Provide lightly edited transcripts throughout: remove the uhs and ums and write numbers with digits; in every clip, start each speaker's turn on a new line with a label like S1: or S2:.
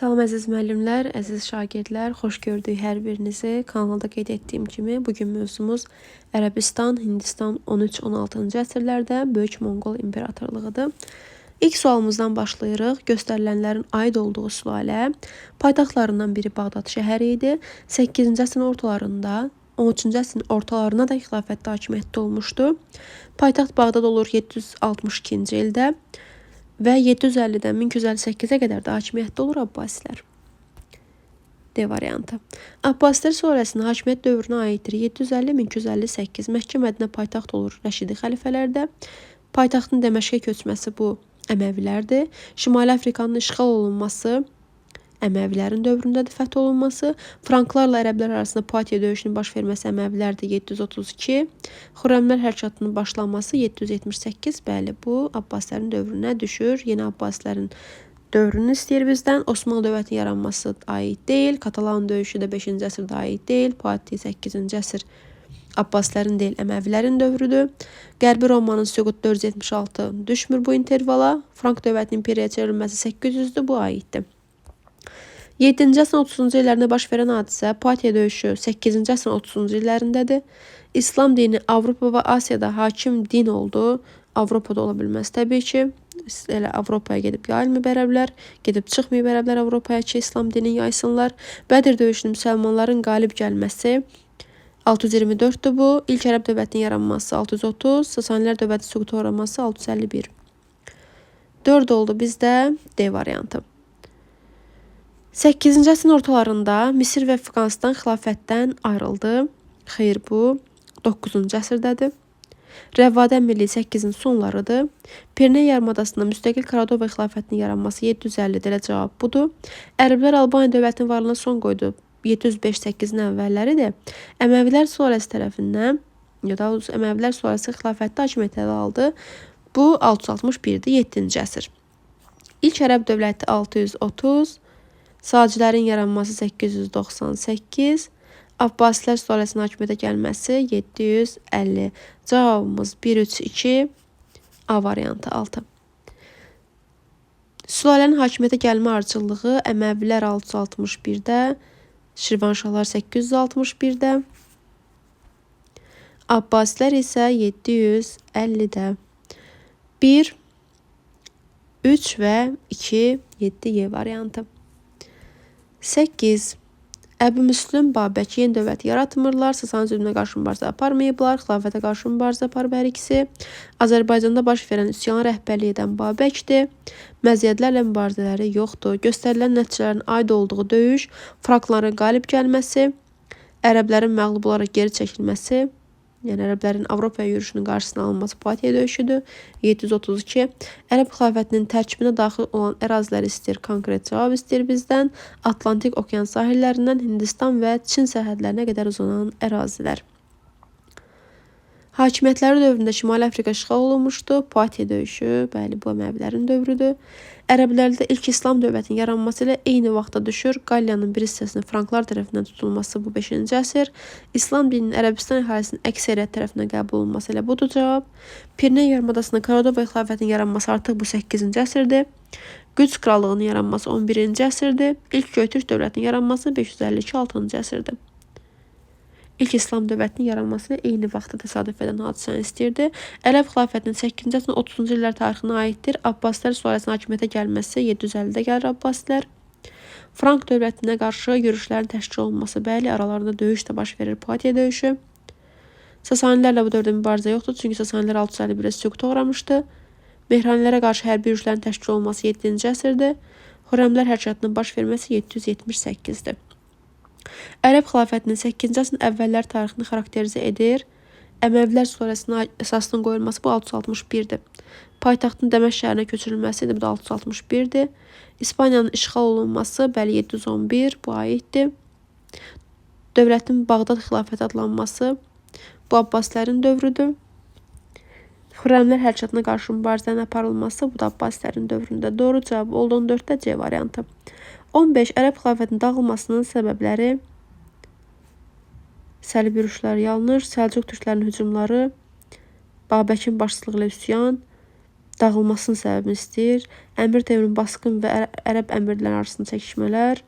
S1: Salam əziz müəllimlər, əziz şagirdlər, xoş gördük hər birinizi. Kanalda qeyd etdiyim kimi bugün mövzumuz Ərəbistan, Hindistan 13-16-cı əsrlərdə Böyük Monqol İmperatorluğudur. İlk sualımızdan başlayırıq. Göstərilənlərin aid olduğu sülalə paytaxtlarından biri Bağdad şəhəri idi. 8-ci əsrin ortalarında 13-cü əsrin ortalarına da xilafətdə hakimiyyətdə olmuşdu. Paytaxt Bağdad olur 762-ci ildə. Və 750-dən 1258-ə qədər də hakimiyyətdə olur Abbasilər. D variantı. Abbasilər sonrasında hakimiyyət dövrünə aiddir. 750-1258 Məkkə-Mədinə paytaxt olur Rəşidi xəlifələrdə. Paytaxtın Dəməşqə köçməsi bu Əməvilərdir. Şimali Afrikanın işğal olunması Əməvilərin dövründədir, fəth olunması. Franklarla ərəblər arasında Patiya döyüşünün baş verməsi Əməvilərdir 732. Xürrəmlər hərəkatının başlanması 778. Bəli, bu Abbaslərin dövrünə düşür. Yeni Abbaslərin dövrünü istəyir bizdən. Osmanlı dövlətinin yaranması aid deyil. Katalan döyüşü də 5-ci əsrdə aid deyil. Patiya 8-ci əsr Abbaslərin deyil, Əməvilərin dövrüdür. Qərbi Romanın süqutu 476 düşmür bu intervala. Frank dövlətinin imperiyaya çevrilməsi 800-dür, bu aiddir. 7-ci əsrin 30-cu illərində baş verən hadisə Patiya döyüşü 8-ci əsrin 30-cu illərindədir. İslam dini Avropa və Asiyada hakim din oldu. Avropada ola bilməz təbii ki. Elə Avropaya gedib yayılmayıb ərəblər, gedib çıxmayıb ərəblər Avropaya ki, İslam dinini yaysınlar. Bədir döyüşünün müsəlmanların qalib gəlməsi 624-dür bu. İlk ərəb dövlətinin yaranması 630, Sasanilər dövləti süquta uğraması 651. 4 oldu bizdə D variantı. 8-ci əsrin ortalarında Misir və Əfqanistan xilafətdən ayrıldı. Xeyr, bu 9-cu əsrdədir. Rəvvadə Əmirliyi 8-in sonlarıdır. Pirene yarımadasında müstəqil Karadova xilafətinin yaranması 750-də, elə cavab budur. Ərəblər Albaniya dövlətinin varlığına son qoydu. 705-8-in əvvəlləridir. Əməvilər sülaləsi tərəfindən, ya da Əməvilər sülaləsi xilafətdə hakimiyyət ələ aldı. Bu 661-dir, 7-ci əsr. İlk ərəb dövləti 630, Sacilərin yaranması 898, Abbasilər sülaləsinin hakimiyyətə gəlməsi 750. Cavabımız 132, A variantı 6. Sülalənin hakimiyyətə gəlmə ardıcıllığı Əməvilər 661-də, Şirvanşahlar 861-də, Abbasilər isə 750-də. 1, 3 və 2, 7 Y variantı. 8. Əbu Müslüm Babək yeni dövlət yaratmırlar, Sasani zülmünə qarşı mübarizə aparmayıblar, xilafətə qarşı mübarizə aparıb hər ikisi. Azərbaycanda baş verən üsyanı rəhbərlik edən Babəkdir. Məziyyətlərlə mübarizələri yoxdur. Göstərilən nəticələrin aid olduğu döyüş, Frankların qalib gəlməsi, ərəblərin məğlub olaraq geri çəkilməsi, yəni ərəblərin Avropaya yürüşünün qarşısına alınması Patiya döyüşüdür. 732. Ərəb xilafətinin tərkibinə daxil olan ərazilər istəyir, konkret cavab istəyir bizdən. Atlantik okean sahillərindən Hindistan və Çin sərhədlərinə qədər uzanan ərazilər. Hakimiyyətləri dövründə Şimali Afrika işğal olunmuşdu. Patiya döyüşü, bəli, bu Əməvilərin dövrüdür. Ərəblərdə ilk İslam dövlətinin yaranması ilə eyni vaxtda düşür. Qalyanın bir hissəsinin Franklar tərəfindən tutulması bu 5-ci əsr. İslam dininin Ərəbistan əhalisinin əksəriyyət tərəfindən qəbul olunması ilə budur cavab. Pirene yarımadasında Karadova xilafətinin yaranması artıq bu 8-ci əsrdir. Qüds krallığının yaranması 11-ci əsrdir. İlk Göytürk dövlətinin yaranması 552-6-cı əsrdir. İlk İslam dövlətinin yaranması ilə eyni vaxtda təsadüf edən hadisəni istəyirdi. Ərəb xilafətinin 8-ci əsrin 30-cu illər tarixinə aiddir. Abbasilər sülaləsinin hakimiyyətə gəlməsi 750-də gəlir Abbasilər. Frank dövlətinə qarşı yürüşlərin təşkil olunması, bəli, aralarında döyüş də baş verir, Patiya döyüşü. Sasanilərlə bu dövrdə mübarizə yoxdur, çünki Sasanilər 651-də süquta uğramışdı. Mehranilərə qarşı hərbi yürüşlərin təşkil olunması 7-ci əsrdir. Xürrəmlər hərəkatının baş verməsi 778-dir. Ərəb xilafətinin 8-ci əsrin əvvəllər tarixini xarakterizə edir. Əməvilər sülaləsinin əsasının qoyulması bu 661-dir. Paytaxtın Dəməşq şəhərinə köçürülməsi bu da 661-dir. İspaniyanın işğal olunması, bəli, 711, bu aiddir. Dövlətin Bağdad xilafəti adlanması bu Abbaslərin dövrüdür. Xürrəmlər hərəkatına qarşı mübarizənin aparılması bu da Abbaslərin dövründə. Doğru cavab oldu 14-də C variantı. 15. Ərəb xilafətinin dağılmasının səbəbləri Səlib yürüşləri yanlış, Səlcuq türklərinin hücumları, Babəkin başçılığı ilə üsyan, dağılmasının səbəbini istəyir. Əmir Teymurun basqın və ərəb əmirləri arasında çəkişmələr,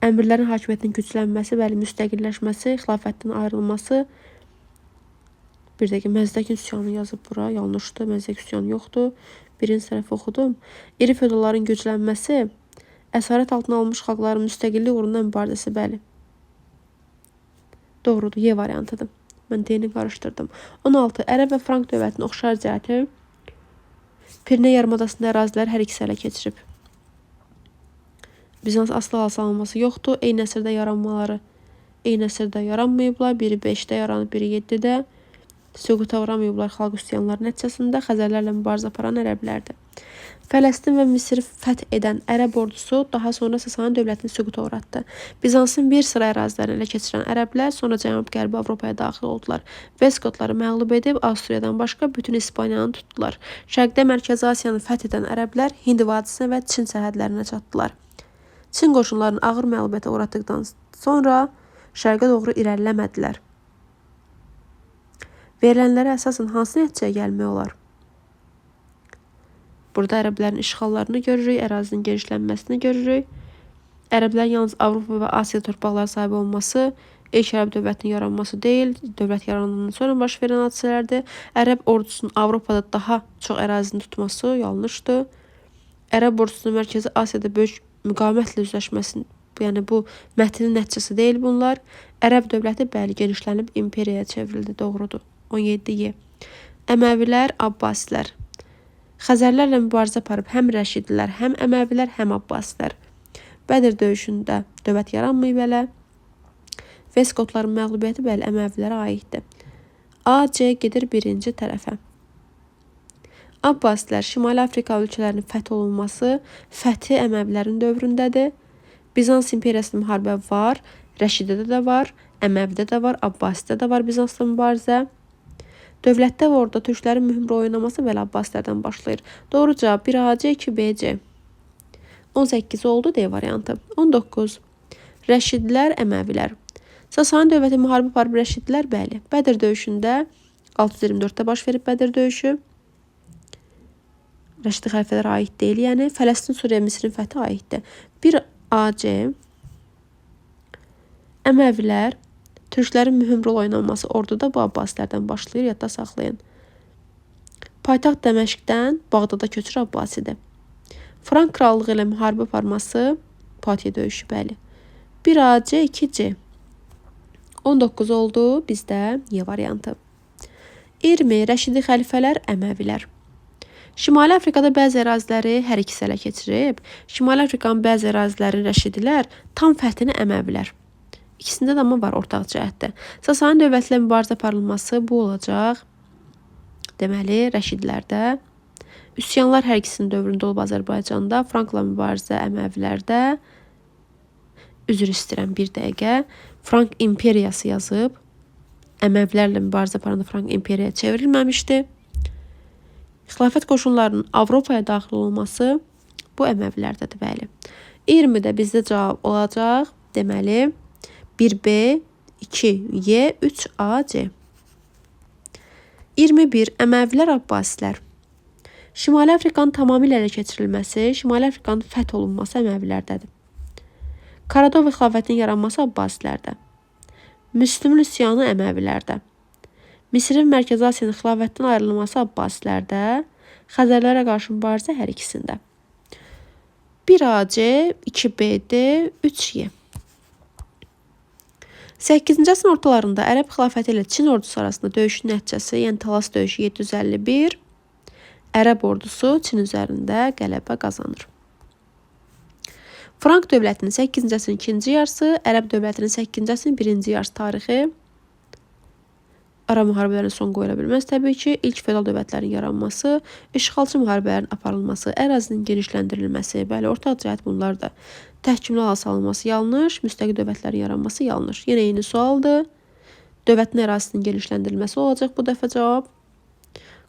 S1: əmirlərin hakimiyyətinin güclənməsi, bəli, müstəqilləşməsi, xilafətdən ayrılması. Bir dəqiqə, Məzdək üsyanı yazıb bura, yanlışdır, Məzdək üsyanı yoxdur. Birinci tərəfi oxudum. İri feodalların güclənməsi, əsarət altına almış xalqların müstəqillik uğrunda mübarizəsi, bəli. Doğrudur, Y variantıdır. Mən D-ni qarışdırdım. 16. Ərəb və Frank dövlətinin oxşar cəhəti Pirne yarımadasında ərazilər hər ikisi ələ keçirib. Bizans asla alınması yoxdur. Eyni əsrdə yaranmaları eyni əsrdə yaranmayıblar. Biri 5-də yaranıb, biri 7-də. Süquta uğramayıblar xalq üsyanları nəticəsində Xəzərlərlə mübarizə aparan ərəblərdir. Fələstin və Misri fəth edən ərəb ordusu daha sonra Sasani dövlətini süquta uğratdı. Bizansın bir sıra ərazilərini ələ keçirən ərəblər sonra Cənub-Qərbi Avropaya daxil oldular. Veskotları məğlub edib Avstriyadan başqa bütün İspaniyanı tutdular. Şərqdə Mərkəzi Asiyanı fəth edən ərəblər Hind vadisinə və Çin sərhədlərinə çatdılar. Çin qoşunlarını ağır məğlubiyyətə uğratdıqdan sonra şərqə doğru irəliləmədilər. Verilənlərə əsasən hansı nəticəyə gəlmək olar? Burada ərəblərin işğallarını görürük, ərazinin genişlənməsini görürük. Ərəblərin yalnız Avropa və Asiya torpaqları sahibi olması, ilk ərəb dövlətinin yaranması deyil, dövlət yaranandan sonra baş verən hadisələrdir. Ərəb ordusunun Avropada daha çox ərazini tutması yanlışdır. Ərəb ordusunun Mərkəzi Asiyada böyük müqavimətlə üzləşməsi, yəni bu mətnin nəticəsi deyil bunlar. Ərəb dövləti bəli genişlənib imperiyaya çevrildi, doğrudur. 17. Əməvilər, Abbasilər. Xəzərlərlə mübarizə aparıb həm Rəşidlər, həm Əməvilər, həm Abbasilər. Bədir döyüşündə dövlət yaranmayıb elə. Veskotların məğlubiyyəti bəli Əməvilərə aiddir. A, C gedir birinci tərəfə. Abbasilər Şimali Afrika ölkələrinin fəth olunması fəthi Əməvilərin dövründədir. Bizans imperiyasının müharibə var, Rəşidədə də var, Əməvidə də var, Abbasidə də var Bizansla mübarizə. Dövlətdə və orada türklərin mühüm rol oynaması belə Abbasilərdən başlayır. Doğru cavab 1A, C, 2B, C. 18 oldu D variantı. 19. Rəşidlər, Əməvilər. Sasani dövləti müharibə aparıb Rəşidlər, bəli. Bədir döyüşündə 624-də baş verib Bədir döyüşü. Rəşidi xəlifələrə aid deyil, yəni Fələstin, Suriya, Misrin fəthi aiddir. 1A, C. Əməvilər, türklərin mühüm rol oynanması orduda bu Abbasilərdən başlayır, yadda saxlayın. Paytaxt Dəməşqdən Bağdada köçür Abbasidir. Frank krallığı ilə müharibə aparması Patiyə döyüşü, bəli. 1A, C, 2C. 19 oldu bizdə Y variantı. 20. Rəşidi xəlifələr, Əməvilər. Şimali Afrikada bəzi əraziləri hər ikisi ələ keçirib. Şimali Afrikanın bəzi əraziləri Rəşidilər, tam fəthini Əməvilər. İkisində də amma var ortaq cəhətdə. Sasani dövlətlə mübarizə aparılması bu olacaq. Deməli, Rəşidlərdə. Üsyanlar hər ikisinin dövründə olub Azərbaycanda. Frankla mübarizə Əməvilərdə. Üzr istəyirəm bir dəqiqə. Frank imperiyası yazıb. Əməvilərlə mübarizə aparanda Frank imperiyaya çevrilməmişdi. Xilafət qoşunlarının Avropaya daxil olması bu Əməvilərdədir, bəli. 20-də bizdə cavab olacaq. Deməli, 1B, 2Y, 3A, C. 21. Əməvilər, Abbasilər. Şimali Afrikanın tamamilə ələ keçirilməsi, Şimali Afrikanın fəth olunması Əməvilərdədir. Karadova xilafətinin yaranması Abbasilərdə. Müslümin üsyanı Əməvilərdə. Misirin Mərkəzi Asiyanın xilafətdən ayrılması Abbasilərdə. Xəzərlərə qarşı mübarizə hər ikisində. 1A, C, 2B-D, 3Y. 8-ci əsrin ortalarında Ərəb xilafəti ilə Çin ordusu arasında döyüşün nəticəsi, yəni Talas döyüşü 751, Ərəb ordusu Çin üzərində qələbə qazanır. Frank dövlətinin 8-ci əsrin ikinci yarısı, Ərəb dövlətinin 8-ci əsrin birinci yarısı tarixi. Ara müharibələrin son qoyula bilməz təbii ki. İlk feodal dövlətlərin yaranması, işğalçı müharibələrin aparılması, ərazinin genişləndirilməsi, bəli, ortaq cəhət bunlar da. Təhkimli hala salınması yanlış, müstəqil dövlətlərin yaranması yanlış. Yenə eyni sualdır. Dövlətin ərazisinin genişləndirilməsi olacaq bu dəfə cavab.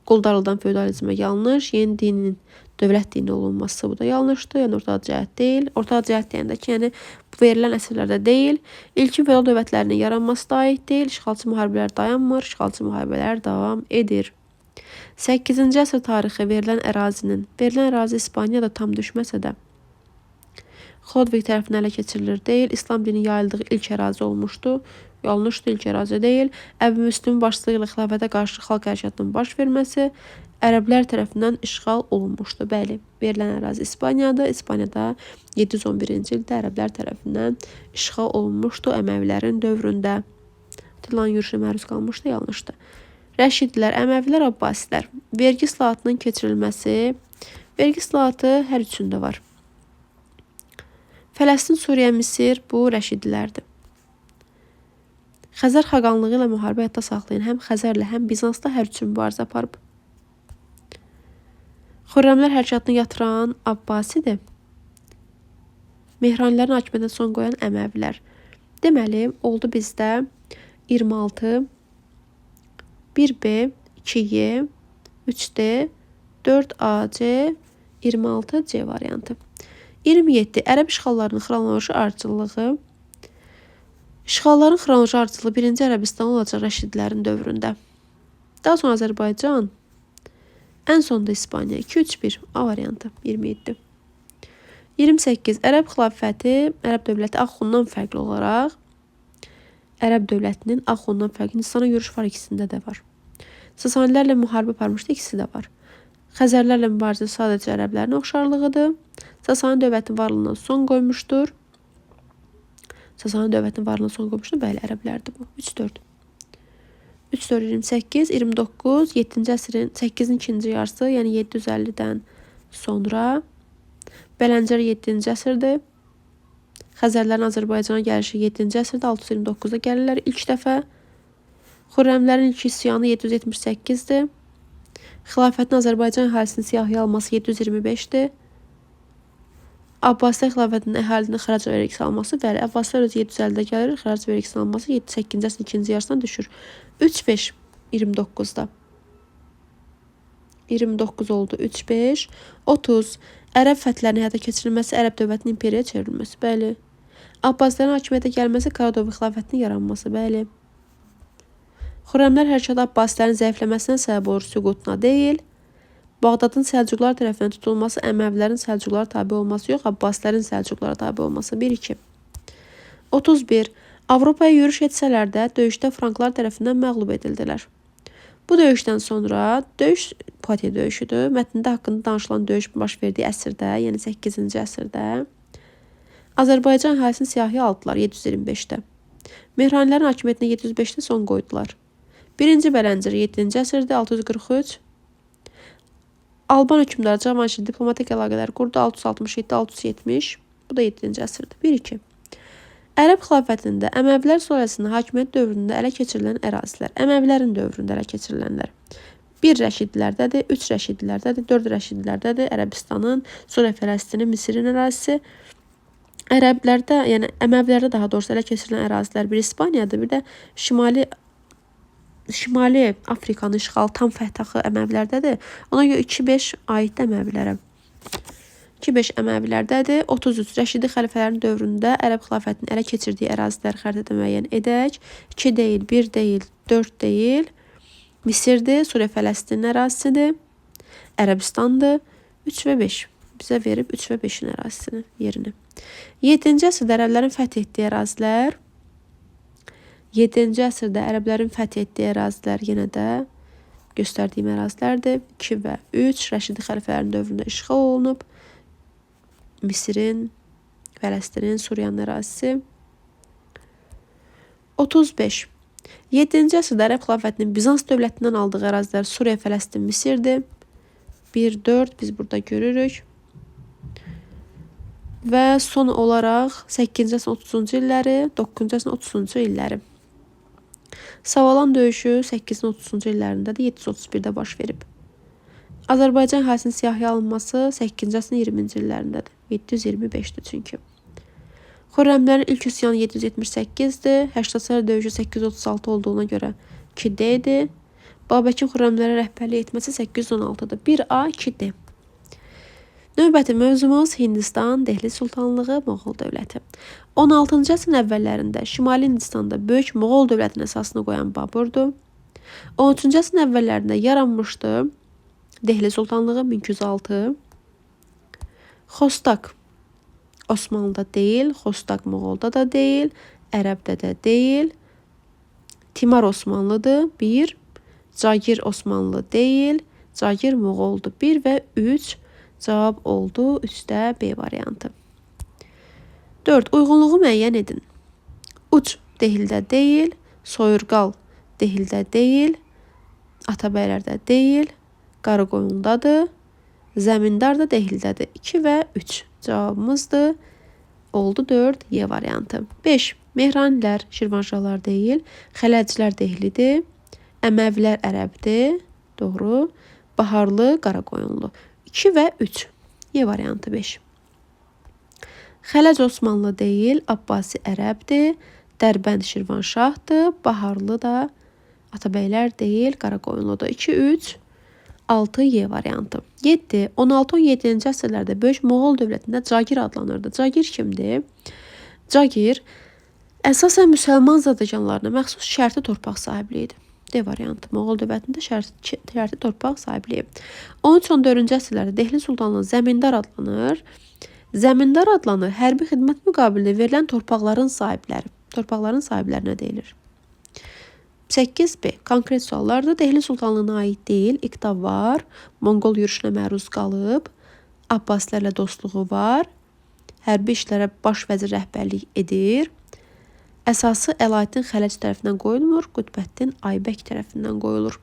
S1: Quldarlıqdan feodalizmə yanlış, yeni dinin dövlət dini olunması bu da yanlışdır. Yəni ortaq cəhət deyil. Ortaq cəhət deyəndə ki, yəni bu verilən əsrlərdə deyil. İlkin feodal dövlətlərinin yaranması da aid deyil. İşğalçı müharibələr dayanmır, işğalçı müharibələr davam edir. 8-ci əsr tarixi verilən ərazi İspaniyada tam düşməsə də Xodvik tərəfindən ələ keçirilir deyil. İslam dini yayıldığı ilk ərazi olmuşdu. Yanlışdır, ilk ərazi deyil. Əbu Müslümin başçılığı ilə xilafətə qarşı xalq hərəkatının baş verməsi ərəblər tərəfindən işğal olunmuşdu. Bəli, verilən ərazi İspaniyadır. İspaniyada 711-ci ildə ərəblər tərəfindən işğal olunmuşdu. Əməvilərin dövründə Tilan yürüşünə məruz qalmışdı. Yanlışdır. Rəşidlər, Əməvilər, Abbasilər. Vergi islahatının keçirilməsi. Vergi islahatı hər üçündə var. Fələstin, Suriyə, Misir bu Rəşidlərdir. Xəzər xaqanlığı ilə müharibə həyatda saxlayan həm Xəzərlə, həm Bizansda hər üçün mübarizə aparıb. Xürrəmlər hərəkatını yatıran Abbasidir. Mehranlilərin hakimiyyətinə son qoyan Əməvilər. Deməli, oldu bizdə 26, 1B, 2Y, 3D, 4AC, 26C variantı. 27. Ərəb işğallarının xronoloji ardıcıllığı. İşğalların xronoloji ardıcılığı 1-ci Ərəbistan olacaq Rəşidlərin dövründə. Daha sonra Azərbaycan, ən sonda İspaniya. 2-3-1 A variantı. 27. 28. Ərəb xilafəti, Ərəb dövləti Axundan fərqli olaraq Ərəb dövlətinin Axundan fərqli Hindistana yürüş var, ikisində də var. Sasanilərlə müharibə aparmışdı, ikisi də var. Xəzərlərlə mübarizə sadəcə ərəblərin oxşarlığıdır. Sasani dövlətinin varlığına son qoymuşdur. Bəli, ərəblərdir bu. 3-4. 3-4, 28, 29, 7-ci əsrin 8-in ikinci yarısı, yəni 750-dən sonra. Bələncər 7-ci əsrdir. Xəzərlərin Azərbaycana gəlişi 7-ci əsrdə, 629-da gəlirlər ilk dəfə. Xürrəmlərin ilk üsyanı 778-dir. Xilafətin Azərbaycan əhalisinin siyahıya alması 725-dir. Abbasilər xilafətinin əhalinin xərac vergisi alması, bəli, Abbasilər özü 750-də gəlir, xərac vergisi alması 8-ci əsrin ikinci yarısına düşür. 3-5, 29-da. 29 oldu, 3-5. 30. Ərəb fətlərinin həyata keçirilməsi, Ərəb dövlətinin imperiyaya çevrilməsi, bəli. Abbasilərin hakimiyyətə gəlməsi, Karadovlu xilafətinin yaranması, bəli. Xürrəmlər hərəkatı Abbasilərin zəifləməsinə səbəb olur, süqutuna deyil. Bağdadın Səlcuqlar tərəfindən tutulması, Əməvilərin Səlcuqlara tabe olması yox, Abbasilərin Səlcuqlara tabe olması. 1-2. 31. Avropaya yürüş etsələr də döyüşdə Franklar tərəfindən məğlub edildilər. Bu döyüşdən sonra döyüş Poitiers döyüşüdür. Mətndə haqqında danışılan döyüş baş verdiyi əsrdə, yəni 8-ci əsrdə Azərbaycan əhalisini siyahıya aldılar 725-də. Mehranlilərin hakimiyyətinə 705-də son qoydular. 1-ci Bələncər 7-ci əsrdə, 643. Alban hökmdarı Cavanşir diplomatik əlaqələr qurdu 667-670. Bu da 7-ci əsrdə. 1-2. Ərəb xilafətində Əməvilər sonrasında hakimiyyət dövründə ələ keçirilən ərazilər. Əməvilərin dövründə ələ keçirilənlər. 1 Rəşidlərdədir, 3 Rəşidlərdədir, 4 Rəşidlərdədir. Ərəbistanın, Suriya, Fələstinin, Misirin ərazisi. Ərəblərdə, yəni Əməvilərdə daha doğrusu ələ keçirilən ərazilər bir İspaniyadır, bir də Şimali Afrikanın işğalı tam fəthaxı Əməvilərdədir. Ona görə 2-5 aiddir Əməvilərə. 2-5 Əməvilərdədir. 33 Rəşidi xəlifələrin dövründə Ərəb xilafətinin ələ keçirdiyi ərazilər xəritədə müəyyən edək. 2 deyil, 1 deyil, 4 deyil. Misirdir, Suriya, Fələstinin ərazisidir. Ərəbistandır. 3 və 5. Bizə verib 3 və 5-in ərazisini, yerini. 7-ci əsrdə ərəblərin fəth etdiyi ərazilər. 7-ci əsrdə ərəblərin fəth etdiyi ərazilər yenə də göstərdiyim ərazilərdir. 2 və 3 Rəşidi xəlifələrin dövründə işğal olunub. Misirin, Fələstinin, Suriyanın ərazisi. 35. 7-ci əsrdə Ərəb xilafətinin Bizans dövlətindən aldığı ərazilər Suriya, Fələstin, Misirdir. 1-4 biz burada görürük. Və son olaraq 8-ci əsrin 30-cu illəri, 9-cu əsrin 30-cu illəri. Savalan döyüşü 8-in 30-cu illərindədir, 731-də baş verib. Azərbaycan əhalisinin siyahıya alınması 8-ci əsrin 20-ci illərindədir. 725-dir çünki. Xürrəmlərin ilk üsyanı 778-dir. 80 döyüşü 836 olduğuna görə 2D-dir. Babəkin Xürrəmlərə rəhbərlik etməsi 816-dır. 1A, 2D. Növbəti mövzumuz Hindistan, Dehli Sultanlığı, Moğol dövləti. 16-cı əsrin əvvəllərində Şimali Hindistanda böyük Moğol dövlətinin əsasını qoyan Baburdur. 13-cü əsrin əvvəllərində yaranmışdı Dehli Sultanlığı 1206. Xostak Osmanlıda deyil, Xostak Moğolda da deyil, Ərəbdə də deyil. Timar Osmanlıdır 1. Cagir Osmanlı deyil, Cagir Moğoldur 1 və 3. Cavab oldu 3-də B variantı. 4. Uyğunluğu müəyyən edin. Uc Dehildə deyil, Soyurqal Dehildə deyil, Atabəylərdə deyil, Qaraqoyundadır, Zəmindar da Dehildədir. 2 və 3 cavabımızdır. Oldu 4 Y variantı. 5. Mehranilər Şirvanşahlar deyil, Xələcilər Dehlidir, Əməvilər Ərəbdir. Doğru. Baharlı Qaraqoyunlu. 2 və 3 Y variantı 5. Xələc Osmanlı deyil, Abbasi Ərəbdir, Dərbənd Şirvanşahdır, Baharlı da Atabəylər deyil, Qaraqoyunludur. 2, 3, 6 Y variantı. 7. 16-17-ci əsrlərdə böyük Moğol dövlətində Cagir adlanırdı. Cagir kimdir? Cagir əsasən müsəlman zadəganlarına məxsus şərti torpaq sahibliyidir. D variantı. Moğol dövlətində şərti torpaq sahibliyi. 13-14-cü əsrlərdə Dehli Sultanlığı Zəmindar adlanır. Zəmindar adlanır hərbi xidmət müqabilində verilən torpaqların sahibləri. Torpaqların sahiblərinə deyilir. 8B. Konkret suallardır. Dehli Sultanlığına aid deyil. İqta var. Monqol yürüşünə məruz qalıb. Abbasilərlə dostluğu var. Hərbi işlərə baş vəzir rəhbərlik edir. Əsası Əlaəddin Xələc tərəfindən qoyulmur. Qutbəddin Aybək tərəfindən qoyulur.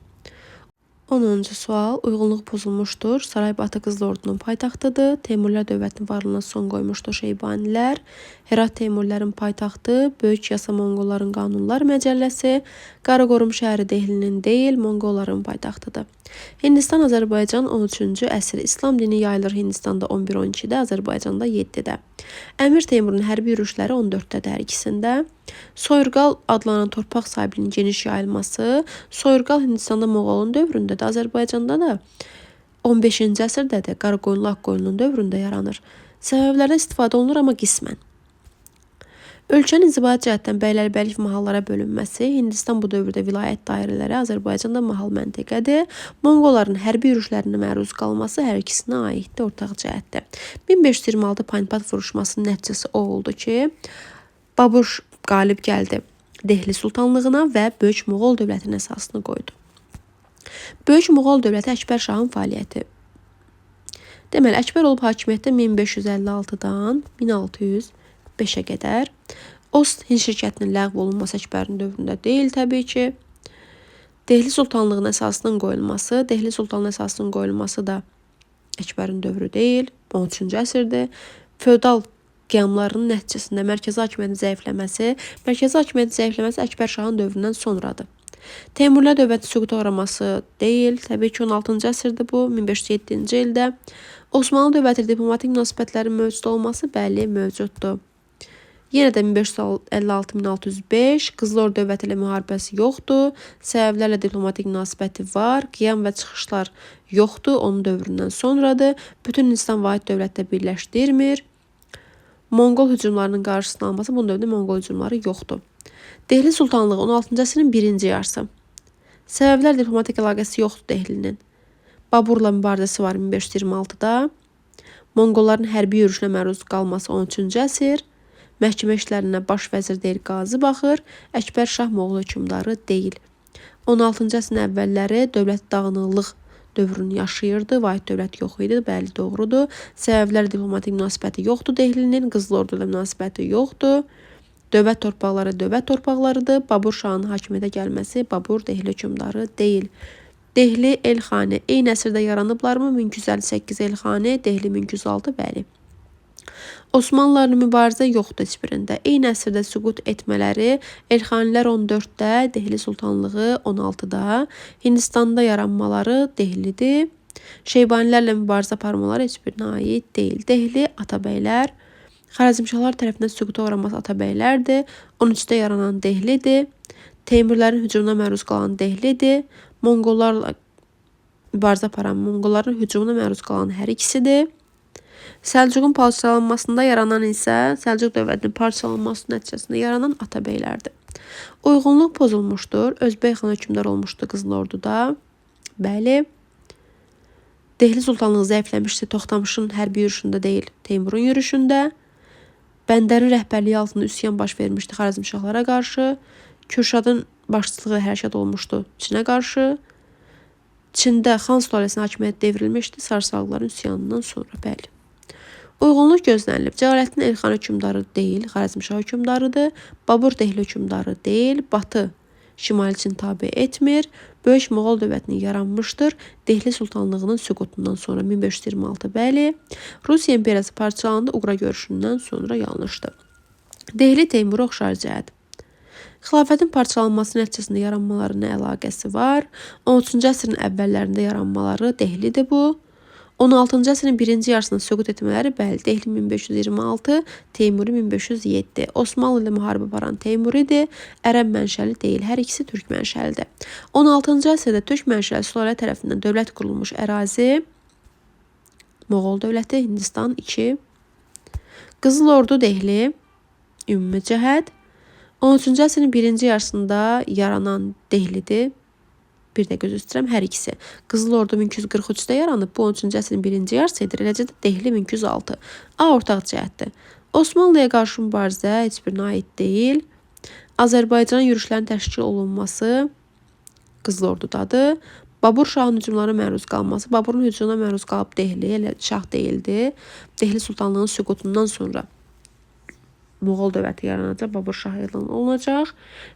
S1: 10-cu sual. Uyğunluq pozulmuşdur. Saray Batı Qızıl Ordunun paytaxtıdır. Teymurilər dövlətinin varlığına son qoymuşdur Şeybanilər. Herat Teymurlərin paytaxtı. Böyük Yasa Monqolların Qanunlar Məcəlləsi. Qaraqorum şəhəri Dehlinin deyil, Monqolların paytaxtıdır. Hindistan, Azərbaycan 13-cü əsr. İslam dini yayılır Hindistanda 11-12-də, Azərbaycanda 7-də. Əmir Teymurun hərbi yürüşləri 14-dədir hər ikisində. Soyurqal adlanan torpaq sahibliyinin geniş yayılması. Soyurqal Hindistanda Moğolun dövründədir, Azərbaycanda da 15-ci əsrdədir. Qaraqoyunlu Ağqoyunlu'nun dövründə yaranır. Səbəblərdə istifadə olunur, amma qismən. Ölkənin inzibati cəhətdən bəylərbəylik mahallara bölünməsi. Hindistan bu dövrdə vilayət dairələri, Azərbaycanda mahal məntəqədir. Monqolların hərbi yürüşlərinə məruz qalması hər ikisinə aiddir, ortaq cəhətdə. 1526 Panipat vuruşmasının nəticəsi o oldu ki, Babur qalib gəldi Dehli Sultanlığına və Böyük Moğol dövlətinin əsasını qoydu. Böyük Moğol dövləti Əkbər Şahın fəaliyyəti. Deməli, Əkbər olub hakimiyyətdə 1556-dan 1605-ə qədər. Ost Hind şirkətinin ləğv olunması Əkbərin dövründə deyil təbii ki. Dehli Sultanlığının əsasının qoyulması. Dehli Sultanlığının əsasının qoyulması da Əkbərin dövrü deyil. 13-cü əsrdir. Feodal qiyamlarının nəticəsində mərkəzi hakimiyyətin zəifləməsi. Mərkəzi hakimiyyətin zəifləməsi Əkbər Şahın dövründən sonradır. Teymurlər dövləti süquta uğraması deyil. Təbii ki 16-cı əsrdir bu. 1507-ci ildə. Osmanlı dövləti diplomatik münasibətlərin mövcud olması bəli mövcuddur. Yenə də 1556-1605 Qızıl Ordu dövləti ilə müharibəsi yoxdur. Səbəblərlə diplomatik münasibəti var. Qiyam və çıxışlar yoxdur. Onun dövründən sonradır. Bütün Hindistan vahid dövlətdə birləşdirmir. Monqol hücumlarının qarşısını alması, bunun dövründə Monqol hücumları yoxdur. Dehli Sultanlığı 16-cı əsrin birinci yarısı. Səbəblər diplomatik əlaqəsi yoxdur Dehlinin. Baburla mübarizəsi var 1526-da. Monqolların hərbi yürüşünə məruz qalması 13-cü əsr. Məhkəmə işlərinə baş vəzir deyil, qazi baxır. Əkbər Şah Moğol hökmdarı deyil. 16-cı əsrin əvvəlləri dövlət dağınıqlıq dövrünü yaşayırdı. Vahid dövlət yox idi, bəli doğrudur. Səbəblər diplomatik münasibəti yoxdur Dehlinin. Qızıl Ordu ilə münasibəti yoxdur. Dövlət torpaqları dövlət torpaqlarıdır. Babur Şahın hakimiyyətə gəlməsi Babur Dehli hökmdarı deyil. Dehli Elxani eyni əsrdə yaranıblarmı? 1258 Elxani, Dehli 1206 bəli. Osmanlıların mübarizə yoxdur heç birində. Eyni əsrdə süqut etmələri Elxanilər 14-də, Dehli Sultanlığı 16-da, Hindistanda yaranmaları Dehlidir. Şeybanilərlə mübarizə aparmaları heç birinə aid deyil. Dehli Atabəylər, Xarəzmşahlar tərəfindən süquta uğraması Atabəylərdir. 13-də yaranan Dehlidir. Teymurlərin hücumuna məruz qalan Dehlidir. Monqollarla mübarizə aparan, Monqolların hücumuna məruz qalan hər ikisidir. Səlcuqun parçalanmasında yaranan isə Səlcuq dövlətinin parçalanması nəticəsində yaranan Atabəylərdir. Uyğunluq pozulmuşdur. Özbək xan hökmdar olmuşdu Qızıl Orduda. Bəli. Dehli sultanlığı zəifləmişdi Toxtamışın hərbi yürüşündə deyil, Teymurun yürüşündə. Bəndərin rəhbərliyi altında üsyan baş vermişdi Xarəzmşahlara qarşı. Kürşadın başçılığı hərəkət olmuşdu Çinə qarşı. Çində Xan sülaləsinə hakimiyyət devrilmişdi Sarsaqların üsyanından sonra, bəli. Uyğunluq gözlənilib. Cəlaləddin Elxan hökmdarı deyil, Xarəzmşah hökmdarıdır. Babur Dehli hökmdarı deyil, Batı Şimali Çin tabe etmir. Böyük Moğol dövlətinin yaranmışdır. Dehli sultanlığının süqutundan sonra 1526, bəli. Rusiya imperiyası parçalandı Uğra görüşündən sonra yanlışdı. Dehli Teymura oxşar cəhət. Xilafətin parçalanması nəticəsində yaranmalarına əlaqəsi var. 13-cü əsrin əvvəllərində yaranmaları Dehlidir bu. 16-cı əsrin birinci yarısında süqut etmələri, bəli, Dehli 1526, Teymuri 1507. Osmanlı ilə müharibə aparan Teymuridir, ərəb mənşəli deyil, hər ikisi türk mənşəlidir. 16-cı əsrdə türk mənşəli sülalə tərəfindən dövlət qurulmuş ərazi, Moğol dövləti, Hindistan 2. Qızıl Ordu Dehli, ümumi cəhət. 13-cü əsrin birinci yarısında yaranan Dehlidir. Bir də göz üstürəm, hər ikisi. Qızıl Ordu 1243-də yaranıb, bu 13-cü əsrin birinci yarısıdır. Eləcə də Dehli 1206. A ortaq cəhətdir. Osmanlıya qarşı mübarizə heç birinə aid deyil. Azərbaycan yürüşlərin təşkil olunması Qızıl Ordudadır. Babur şahın hücumlarına məruz qalması. Baburun hücumuna məruz qalıb Dehli, elə şah deyildi. Dehli sultanlığının süqutundan sonra Moğol dövləti yaranacaq, Babur şah elan olunacaq.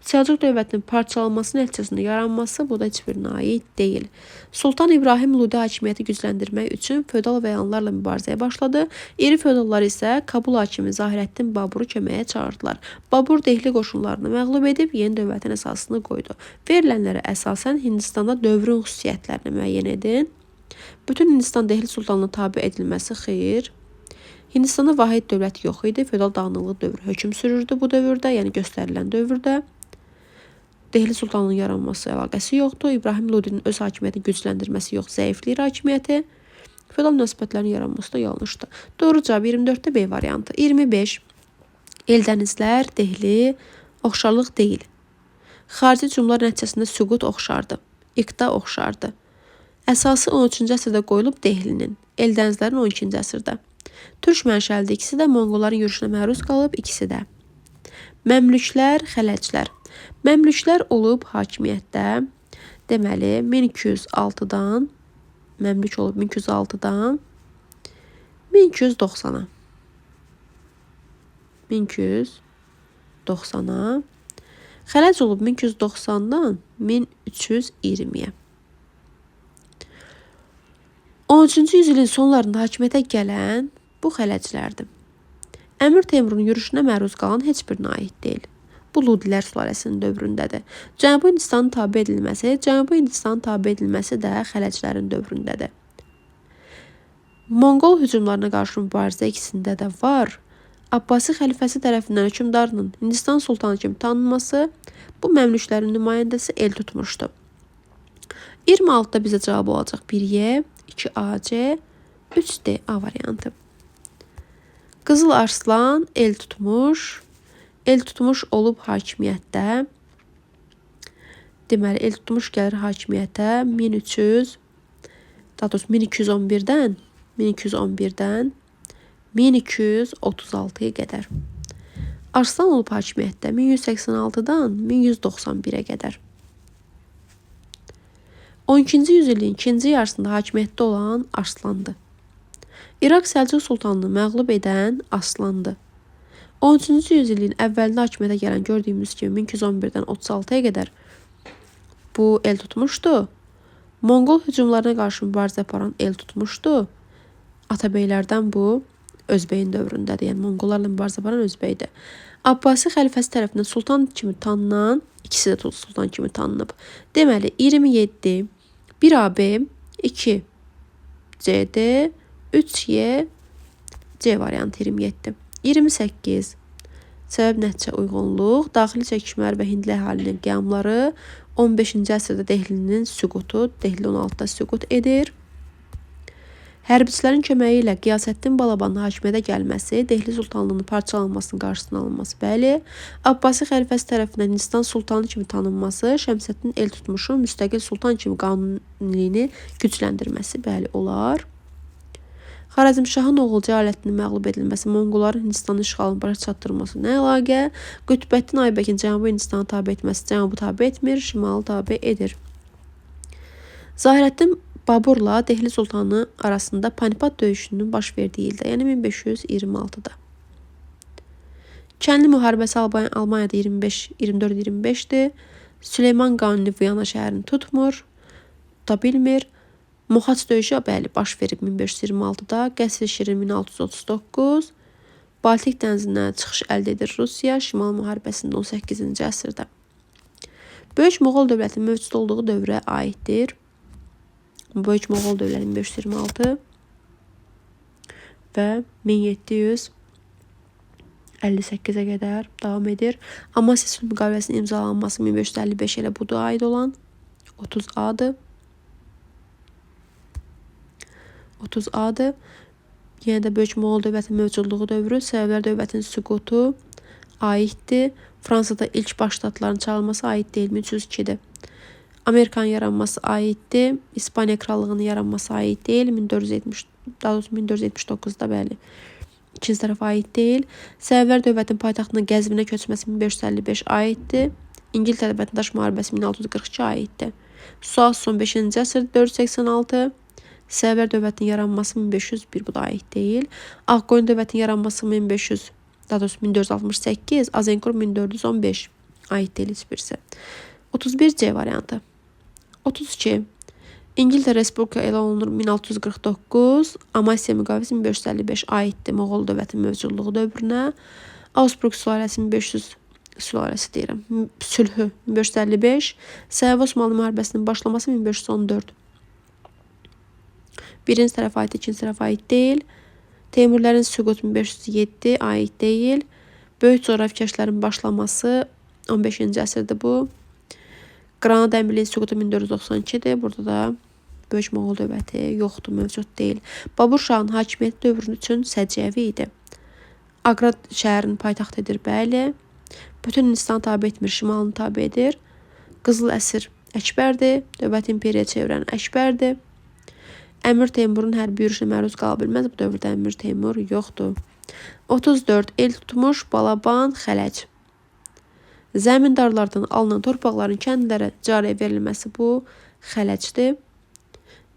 S1: Səlcuq dövlətinin parçalanması nəticəsində yaranması bu da heç birinə aid deyil. Sultan İbrahim Ludi hakimiyyəti gücləndirmək üçün feodal vəyanlarla mübarizəyə başladı. İri feodallar isə Kabul hakimi Zahirəddin Baburu köməyə çağırdılar. Babur Dehli qoşunlarını məğlub edib yeni dövlətin əsasını qoydu. Verilənlərə əsasən Hindistanda dövrün xüsusiyyətlərini müəyyən edin. Bütün Hindistan Dehli sultanına tabe edilməsi xeyr. Hindistanda vahid dövlət yox idi. Feodal dağınıqlı dövr hökm sürürdü bu dövrdə, yəni göstərilən dövrdə. Dehli sultanlığının yaranması əlaqəsi yoxdur. İbrahim Lodinin öz hakimiyyətini gücləndirməsi yox, zəifləyir hakimiyyəti. Feodal münasibətlərin yaranması da yanlışdır. Doğru cavab 24-də B variantı. 25. Eldənizlər, Dehli, oxşarlıq deyil. Xarici hücumlar nəticəsində süqut oxşardı. İqta oxşardı. Əsası 13-cü əsrdə qoyulub Dehlinin, Eldənizlərin 12-ci əsrdə. Türk mənşəlidir, ikisi də Monqolların yürüşünə məruz qalıb, ikisi də. Məmlüklər, Xələclər. Məmlüklər olub hakimiyyətdə, deməli 1206-dan, məmlük olub 1206-dan 1290-a. 1290-a. Xələc olub 1290-dan 1320-yə. 13-cü yüzilin sonlarında hakimiyyətə gələn bu xələclərdir. Əmir Teymurun yürüşünə məruz qalan heç birinə aid deyil. Bu Ludilər sülaləsinin dövründədir. Cənubi Hindistanın tabe edilməsi də xələclərin dövründədir. Monqol hücumlarına qarşı mübarizə ikisində də var. Abbasi xəlifəsi tərəfindən hökmdarının Hindistan sultanı kimi tanınması bu məmlüklərin nümayəndəsi el tutmuşdu. 26-da bizə cavab olacaq 1Y, 2AC, 3D A variantı. Qızıl Arslan el tutmuş olub hakimiyyətdə. Deməli, el tutmuş gəlir hakimiyyətə 1211-dən 1236-ya qədər. Arslan olub hakimiyyətdə 1186-dan 1191-ə qədər. 12-ci yüzilliyin ikinci yarısında hakimiyyətdə olan Arslandı. İraq Səlcuq sultanını məğlub edən Aslandı. 13-cü yüzilliyin əvvəlində hakimiyyətə gələn gördüyümüz kimi 1211-dən 36-ya qədər bu el tutmuşdu. Monqol hücumlarına qarşı mübarizə aparan el tutmuşdu. Atabeylərdən bu Özbeyin dövründədir. Yəni Monqollarla mübarizə aparan Özbeydir. Abbasi xəlifəsi tərəfindən sultan kimi tanınan, ikisi də sultan kimi tanınıb. Deməli 27, 1AB, 2 CD, 3Y, C variantı 27. 28. Səbəb nəticə uyğunluq, daxili çəkişmələr və hindli əhalinin qiyamları 15-ci əsrdə Dehlinin süqutu, Dehli 16-da süqut edir. Hərbiçilərin köməyi ilə Qiyasəddin Balabanın hakimiyyətə gəlməsi, Dehli Sultanlığının parçalanmasının qarşısının alınması, bəli. Abbasi xəlifəsi tərəfindən Hindistan sultanı kimi tanınması, Şəmsəddin Eltutmuşun müstəqil sultan kimi qanuniliyini gücləndirməsi, bəli, olar. Xarəzmşahın oğul Cəlaləddinin məğlub edilməsi, Monqolların Hindistanın işğalını başa çatdırması nə əlaqə? Qütbəddin Aybəkin Cənubi Hindistanı tabe etməsi, Cənubu tabe etmir, Şimalı tabe edir. Zahirəddin Baburla Dehli Sultanı arasında Panipat döyüşünün baş verdiyi ildə, yəni 1526-da. Kəndli müharibəsi Almaniyada 24-25-dir. Süleyman Qanuni Viyana şəhərini tutmur, tuta bilmir. Mohaç döyüşü bəli baş verib 1526-da, Qəsr Şirin 1639, Baltik dənizinə çıxış əldə edir Rusiya, Şimal müharibəsində 18-ci əsrdə. Böyük Moğol dövlətinin mövcud olduğu dövrə aiddir. Böyük Moğol dövləti 1526 və 1758-ə qədər davam edir. Amasya Sülh müqaviləsinin imzalanması 1555 ilə budur aid olan 30A-dır. 30A-dır. Yenə də Böyük Moğol dövlətinin mövcudluğu dövrü, Səfəvilər dövlətinin süqutu aiddir. Fransada ilk baş ştatların çağırılması aid deyil, 1302-dir. Amerikanın yaranması aiddir. İspaniya krallığının yaranması aid deyil, 1479-da bəli. İkinci tərəf aid deyil. Səfəvilər dövlətinin paytaxtının Qəzvinə köçməsi 1555 aiddir. İngiltərə vətəndaş müharibəsi 1642 aiddir. Sual son 5-ci əsr 486. Səfəvilər dövlətinin yaranması 1501, bu da aid deyil. Ağqoyun dövlətinin yaranması 1468, Azenkur 1415 aid deyil heç birisi. 31C variantı. 32. İngiltərə Respublika elan olunur 1649, Amasya müqaviləsi 1555 aiddir Moğol dövlətinin mövcudluğu dövrünə. Augsburg sülaləsi 1500 sülaləsi deyirəm, sülhü 1555, Səfəvi Osmanlı müharibəsinin başlaması 1514. Birinci tərəf aid, ikinci tərəf aid deyil. Teymurlərin süqutu 1507 aid deyil. Böyük coğrafikaşların başlaması 15-ci əsrdir bu. Qranada Əmirliyin süqutu 1492-dir. Burada da Böyük Moğol dövləti yoxdur, mövcud deyil. Babur Şahın hakimiyyəti dövrü üçün səciyyəvi idi. Aqrat şəhərinin paytaxt edir, bəli. Bütün Hindistanı tabe etmir, Şimalını tabe edir. Qızıl əsir Əkbərdir. Dövlət imperiyaya çevirən Əkbərdir. Əmir Teymurun hərbi yürüşünə məruz qala bilməz. Bu dövrdə Əmir Teymur yoxdur. 34. Eltutmuş, Balaban, Xələc. Zəmindarlardan alınan torpaqların kəndlərə carəyə verilməsi bu Xələcdir.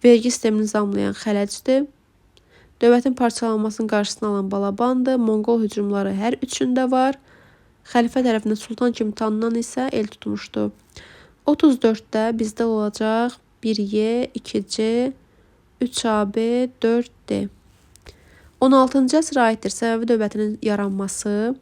S1: Vergi sistemini zamlayan Xələcdir. Dövlətin parçalanmasının qarşısını alan Balabandır. Monqol hücumları hər üçündə var. Xəlifə tərəfindən sultan kimi tanınan isə Eltutmuşdur. 34-də bizdə olacaq 1Y, 2C, 3AB, 4D. 16-cı əsrə aiddir Səfəvi dövlətinin yaranması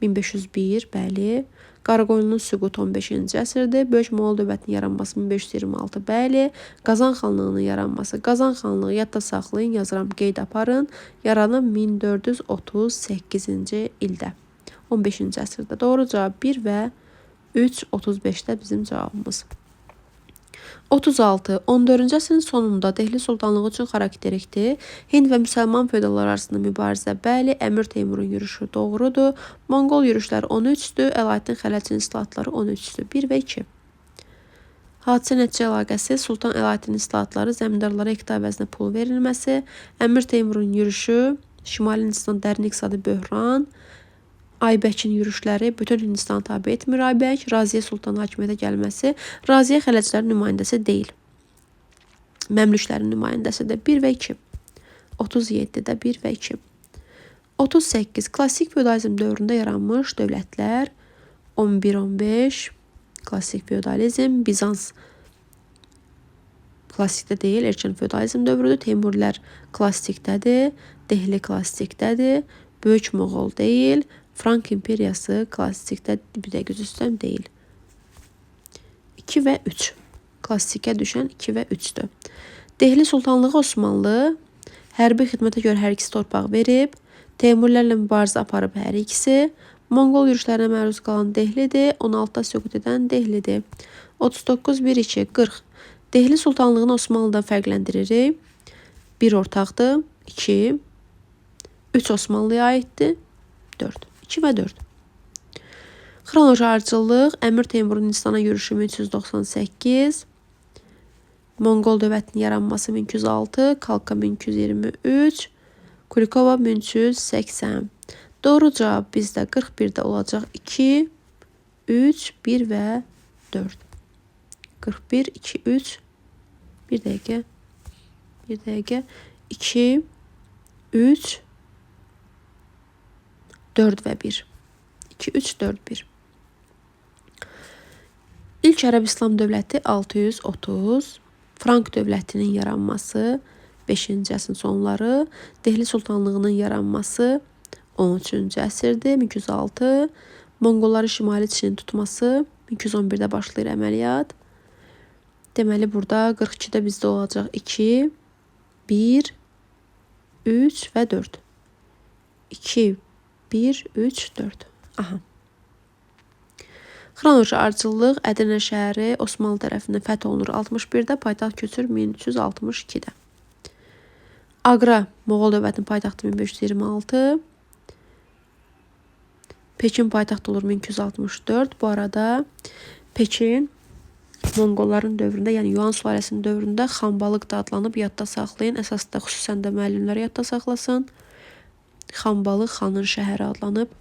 S1: 1501, bəli. Qaraqoyunlu'nun süqutu 15-ci əsrdir. Böyük Moğol dövlətinin yaranması 1526, bəli. Qazan xanlığının yaranması. Qazan xanlığı yadda saxlayın, yazıram, qeyd aparın. Yaranıb 1438-ci ildə. 15-ci əsrdə. Doğru cavab 1 və 3, 35-də bizim cavabımız. 36. 14-cü əsrin sonunda Dehli Sultanlığı üçün xarakterikdir. Hind və müsəlman feodalları arasında mübarizə, bəli. Əmir Teymurun yürüşü doğrudur. Monqol yürüşləri 13-dür. Əlaəddin Xələcin islahatları 13-dür. 1 və 2. Hadisə nəticə əlaqəsi, Sultan Əlaəddin islahatları, zəmindarlara hektar əvəzinə pul verilməsi, Əmir Teymurun yürüşü, Şimali Hindistan dərin iqtisadi böhran, Aybəkin yürüşləri, bütün Hindistanı tabe etmir Aybək, Raziyə Sultanın hakimiyyətə gəlməsi, Raziyə Xələclərin nümayəndəsi deyil. Məmlüklərin nümayəndəsidir. 1 və 2. 37-də 1 və 2. 38. Klassik feodalizm dövründə yaranmış dövlətlər 11-15. Klassik feodalizm, Bizans klassikdə deyil, erkən feodalizm dövrüdür. Teymurilər klassikdədir, Dehli klassikdədir, Böyük Moğol deyil, Frank imperiyası klassikdə bir də güzüstəm deyil. 2 və 3. Klassikə düşən 2 və 3-dür. Dehli Sultanlığı Osmanlı hərbi xidmətə görə hər ikisi torpaq verib, Teymurlərlə mübarizə aparıb hər ikisi, Monqol yürüşlərinə məruz qalan Dehlidir, 16-da süqut edən Dehlidir. 39, 1, 2, 40. Dehli Sultanlığını Osmanlıdan fərqləndiririk. 1 ortaqdır. 2. 3 Osmanlıya aiddir. 4. 2 və 4. Xronoloji ardıcıllıq Əmir Teymurun Hindistana yürüşü 1398. Monqol dövlətinin yaranması 1206. Kalka 1223. Kulikova 1380. Doğru cavab bizdə 41-də olacaq 2, 3, 1 və 4. 41, 2, 3. Bir dəqiqə. 2, 3, 4 və 1. 2, 3, 4, 1. İlk Ərəb İslam dövləti 630. Frank dövlətinin yaranması 5-ci əsrin sonları. Dehli Sultanlığının yaranması 13-cü əsrdir, 1206. Monqolların Şimali Çinin tutması 1211-də başlayır əməliyyat. Deməli, burada 42-də bizdə olacaq 2, 1, 3 və 4. 2, 1, 3, 4. Aha. Xronoloji ardıcıllıq Ədirnə şəhəri Osmanlı tərəfindən fəth olunur 61-də, paytaxt köçür 1362-də. Aqra Moğol dövlətinin paytaxtı 1526. Pekin paytaxt olur 1264. Bu arada Pekin Monqolların dövründə, yəni Yuan sülaləsinin dövründə Xanbalıq da adlanıb, yadda saxlayın. Əsasda xüsusən də müəllimlər yadda saxlasın. Xanbalıq xanın şəhəri adlanıb.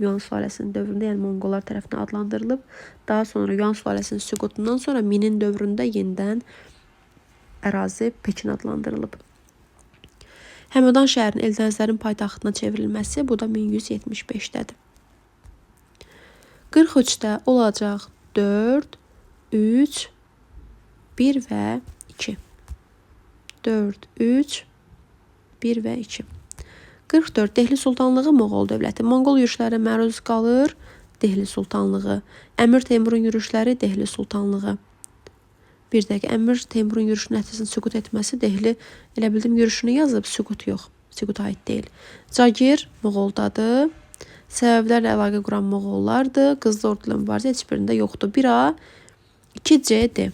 S1: Yuan sülaləsinin dövründə, yəni Monqollar tərəfindən adlandırılıb. Daha sonra Yuan sülaləsinin süqutundan sonra Minin dövründə yenidən ərazi Pekin adlandırılıb. Həmədan şəhərinin Eldənizlərin paytaxtına çevrilməsi bu da 1175-dədir. 43-də olacaq 4, 3, 1 və 2. 4, 3, 1 və 2. 44. Dehli Sultanlığı Moğol dövləti. Monqol yürüşlərə məruz qalır. Dehli Sultanlığı. Əmir Teymurun yürüşləri Dehli Sultanlığı. Bir dəqiqə, Əmir Teymurun yürüşü nəticəsində süqut etməsi Dehli, elə bildim yürüşünü yazıb, süqut yox. Süqut aid deyil. Cagir Moğoldadır. Səbəblərlə əlaqə quran Moğollardır. Qızıl Orduyla mübarizə heç birində yoxdur. 1A, 2C, D.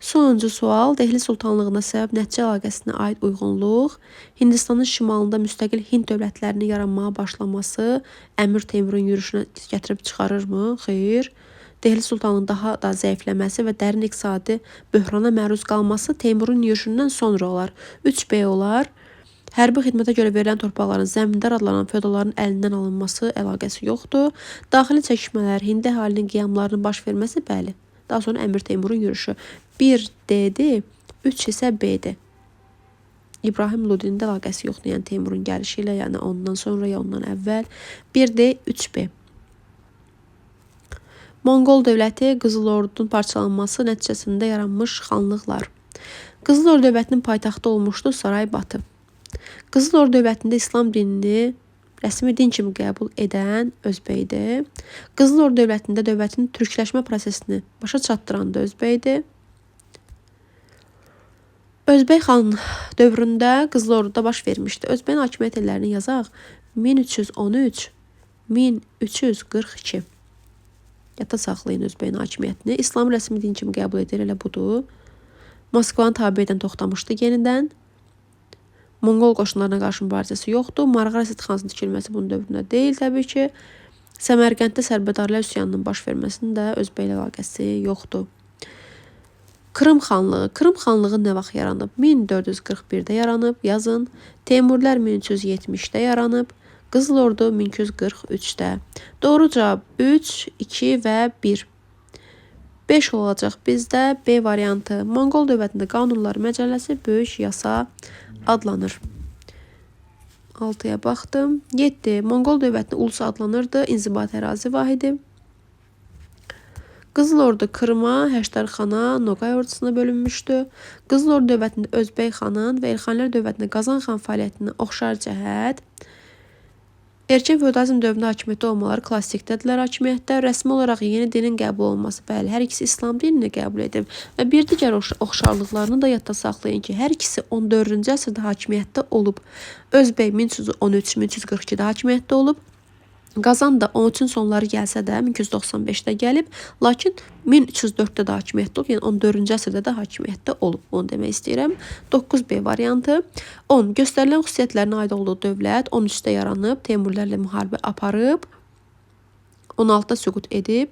S1: Sonuncu sual. Dehli Sultanlığına səbəb nəticə əlaqəsinə aid uyğunluq. Hindistanın şimalında müstəqil Hind dövlətlərinin yaranmaya başlaması Əmir Teymurun yürüşünə gətirib çıxarırmı? Xeyr. Dehli Sultanlığının daha da zəifləməsi və dərin iqtisadi böhrana məruz qalması Teymurun yürüşündən sonra olar. 3B olar. Hərbi xidmətə görə verilən torpaqların zəmindar adlanan feodalların əlindən alınması əlaqəsi yoxdur. Daxili çəkişmələr, Hindi əhalinin qiyamlarının baş verməsi bəli. Daha sonra Əmir Teymurun yürüşü 1D'dir, 3 isə B'dir. İbrahim Ludinin də əlaqəsi yoxdur, yəni Teymurun gəlişi ilə, yəni ondan sonra ya ondan əvvəl. 1D, 3B. Monqol dövləti Qızıl Ordunun parçalanması nəticəsində yaranmış xanlıqlar. Qızıl Ordu dövlətinin paytaxtı olmuşdu Saray Batı. Qızıl Ordu dövlətində İslam dinini rəsmi din kimi qəbul edən Özbəkdir. Qızıl Ordu dövlətində dövlətin türkləşmə prosesini başa çatdıran da Özbəkdir. Özbək xan dövründə Qızıl Orduda baş vermişdi. Özbəyin hakimiyyət illərini yazaq. 1313, 1342. Yadda saxlayın Özbəyin hakimiyyətini. İslam rəsmi din kimi qəbul edir, elə budur. Moskvanı tabe edən Toxtamışdı yenidən. Monqol qoşunlarına qarşı mübarizəsi yoxdur. Marğara sitxanasının tikilməsi bunun dövründə deyil təbii ki. Səmərqənddə Sərbədarlar üsyanının baş verməsinin də Özbəklə əlaqəsi yoxdur. Krım xanlığı. Krım xanlığı nə vaxt yaranıb? 1441-də yaranıb, yazın. Teymurlər 1370-də yaranıb. Qızıl Ordu 1243-də. Doğru cavab 3, 2 və 1. 5 olacaq bizdə B variantı. Monqol dövlətində qanunlar məcəlləsi böyük yasa adlanır. 6-ya baxdım. 7. Monqol dövlətinin ulusu adlanırdı. İnzibati ərazi vahidi. Qızıl Ordu Krıma, Həştərxana, Noqay ordusuna bölünmüşdü. Qızıl Ordu dövlətində Özbək xanın və Elxanilər dövlətində Qazan xan fəaliyyətinə oxşar cəhət. Erkən feodalizm dövründə hakimiyyətdə olmaları klassikdədirlər hakimiyyətdə. Rəsmi olaraq yeni dinin qəbul olunması, bəli, hər ikisi İslam dinini qəbul edib. Və bir digər oxşarlıqlarını da yadda saxlayın ki, hər ikisi 14-cü əsrdə hakimiyyətdə olub. Özbək 1313-1342-də hakimiyyətdə olub. Qazan da 13-cün sonları gəlsə də 1295-də gəlib, lakin 1304-də də hakimiyyətdə olub, yəni 14-cü əsrdə də hakimiyyətdə olub. Onu demək istəyirəm. 9B variantı. 10. Göstərilən xüsusiyyətlərinə aid olduğu dövlət 13-də yaranıb, Teymurilərlə müharibə aparıb, 16-da süqut edib,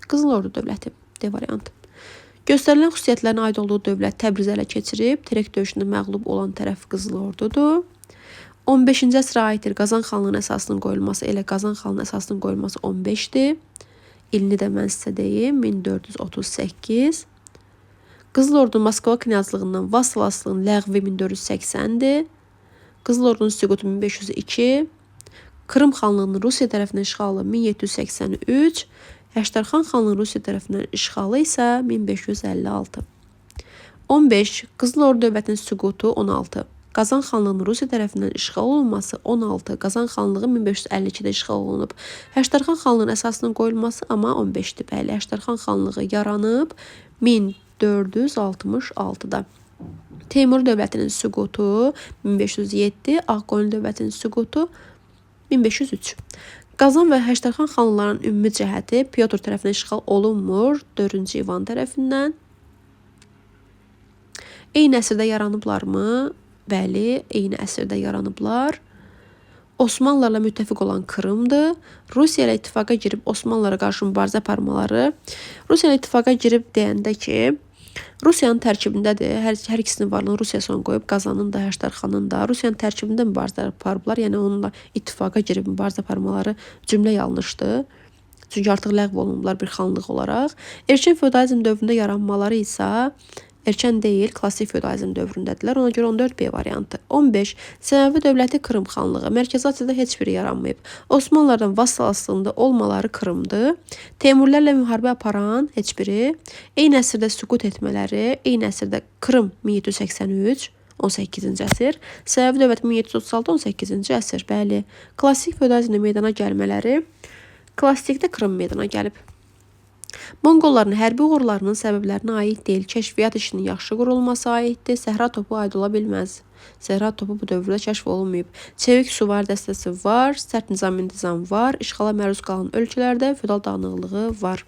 S1: Qızıl Ordu dövləti. D variantı. Göstərilən xüsusiyyətlərinə aid olduğu dövlət Təbrizi ələ keçirib, Terek döyüşündə məğlub olan tərəf Qızıl Ordudur. 15-ci əsrə aiddir Qazan xanlığının əsasının qoyulması, elə Qazan xanlığının əsasının qoyulması 15-dir. İlini də mən sizə deyim, 1438. Qızıl Ordunun Moskva knyazlığından vassal asılığının ləğvi 1480-dir. Qızıl Ordunun süqutu 1502. Krım xanlığının Rusiya tərəfindən işğalı 1783. Həştərxan xanlığının Rusiya tərəfindən işğalı isə 1556. 15. Qızıl Ordu dövlətinin süqutu 16. Qazan xanlığının Rusiya tərəfindən işğal olunması 16. Qazan xanlığı 1552-də işğal olunub. Həştərxan xanlığının əsasının qoyulması amma 15-dir. Bəli, Həştərxan xanlığı yaranıb 1466-da. Teymur dövlətinin süqutu 1507, Ağqoyun dövlətinin süqutu 1503. Qazan və Həştərxan xanlıqlarının ümumi cəhəti Pyotr tərəfindən işğal olunmur, 4-cü İvan tərəfindən. Eyni əsrdə yaranıblarmı? Bəli, eyni əsrdə yaranıblar. Osmanlılarla müttəfiq olan Krımdır. Rusiya ilə ittifaqa girib Osmanlılara qarşı mübarizə aparmaları. Rusiya ilə ittifaqa girib deyəndə ki, Rusiyanın tərkibindədir. Hər ikisinin varlığını Rusiya son qoyub, Qazanın da, Həştərxanın da. Rusiyanın tərkibində mübarizə aparıblar. Yəni onunla ittifaqa girib mübarizə aparmaları cümlə yanlışdır. Çünki artıq ləğv olunublar bir xanlıq olaraq. Erkən feodalizm dövründə yaranmaları isə erkən deyil, klassik feodalizm dövründədirlər. Ona görə 14B variantı. 15. Səməvi dövləti Krım xanlığı. Mərkəzi Asiyada heç biri yaranmayıb. Osmanlılardan vassal aslında olmaları Krımdır. Teymurlərlə müharibə aparan heç biri. Eyni əsrdə süqut etmələri. Eyni əsrdə Krım 1783. 18-ci əsr. Səməvi dövlət 1736, 18-ci əsr. Bəli. Klassik feodalizmdə meydana gəlmələri. Klassikdə Krım meydana gəlib. Monqolların hərbi uğurlarının səbəblərinə aid deyil. Kəşfiyyat işinin yaxşı qurulması aiddir. Səhra topu aid ola bilməz. Səhra topu bu dövrdə kəşf olunmayıb. Çevik süvari dəstəsi var, sərt nizam var, işğala məruz qalan ölkələrdə feodal dağınıqlığı var.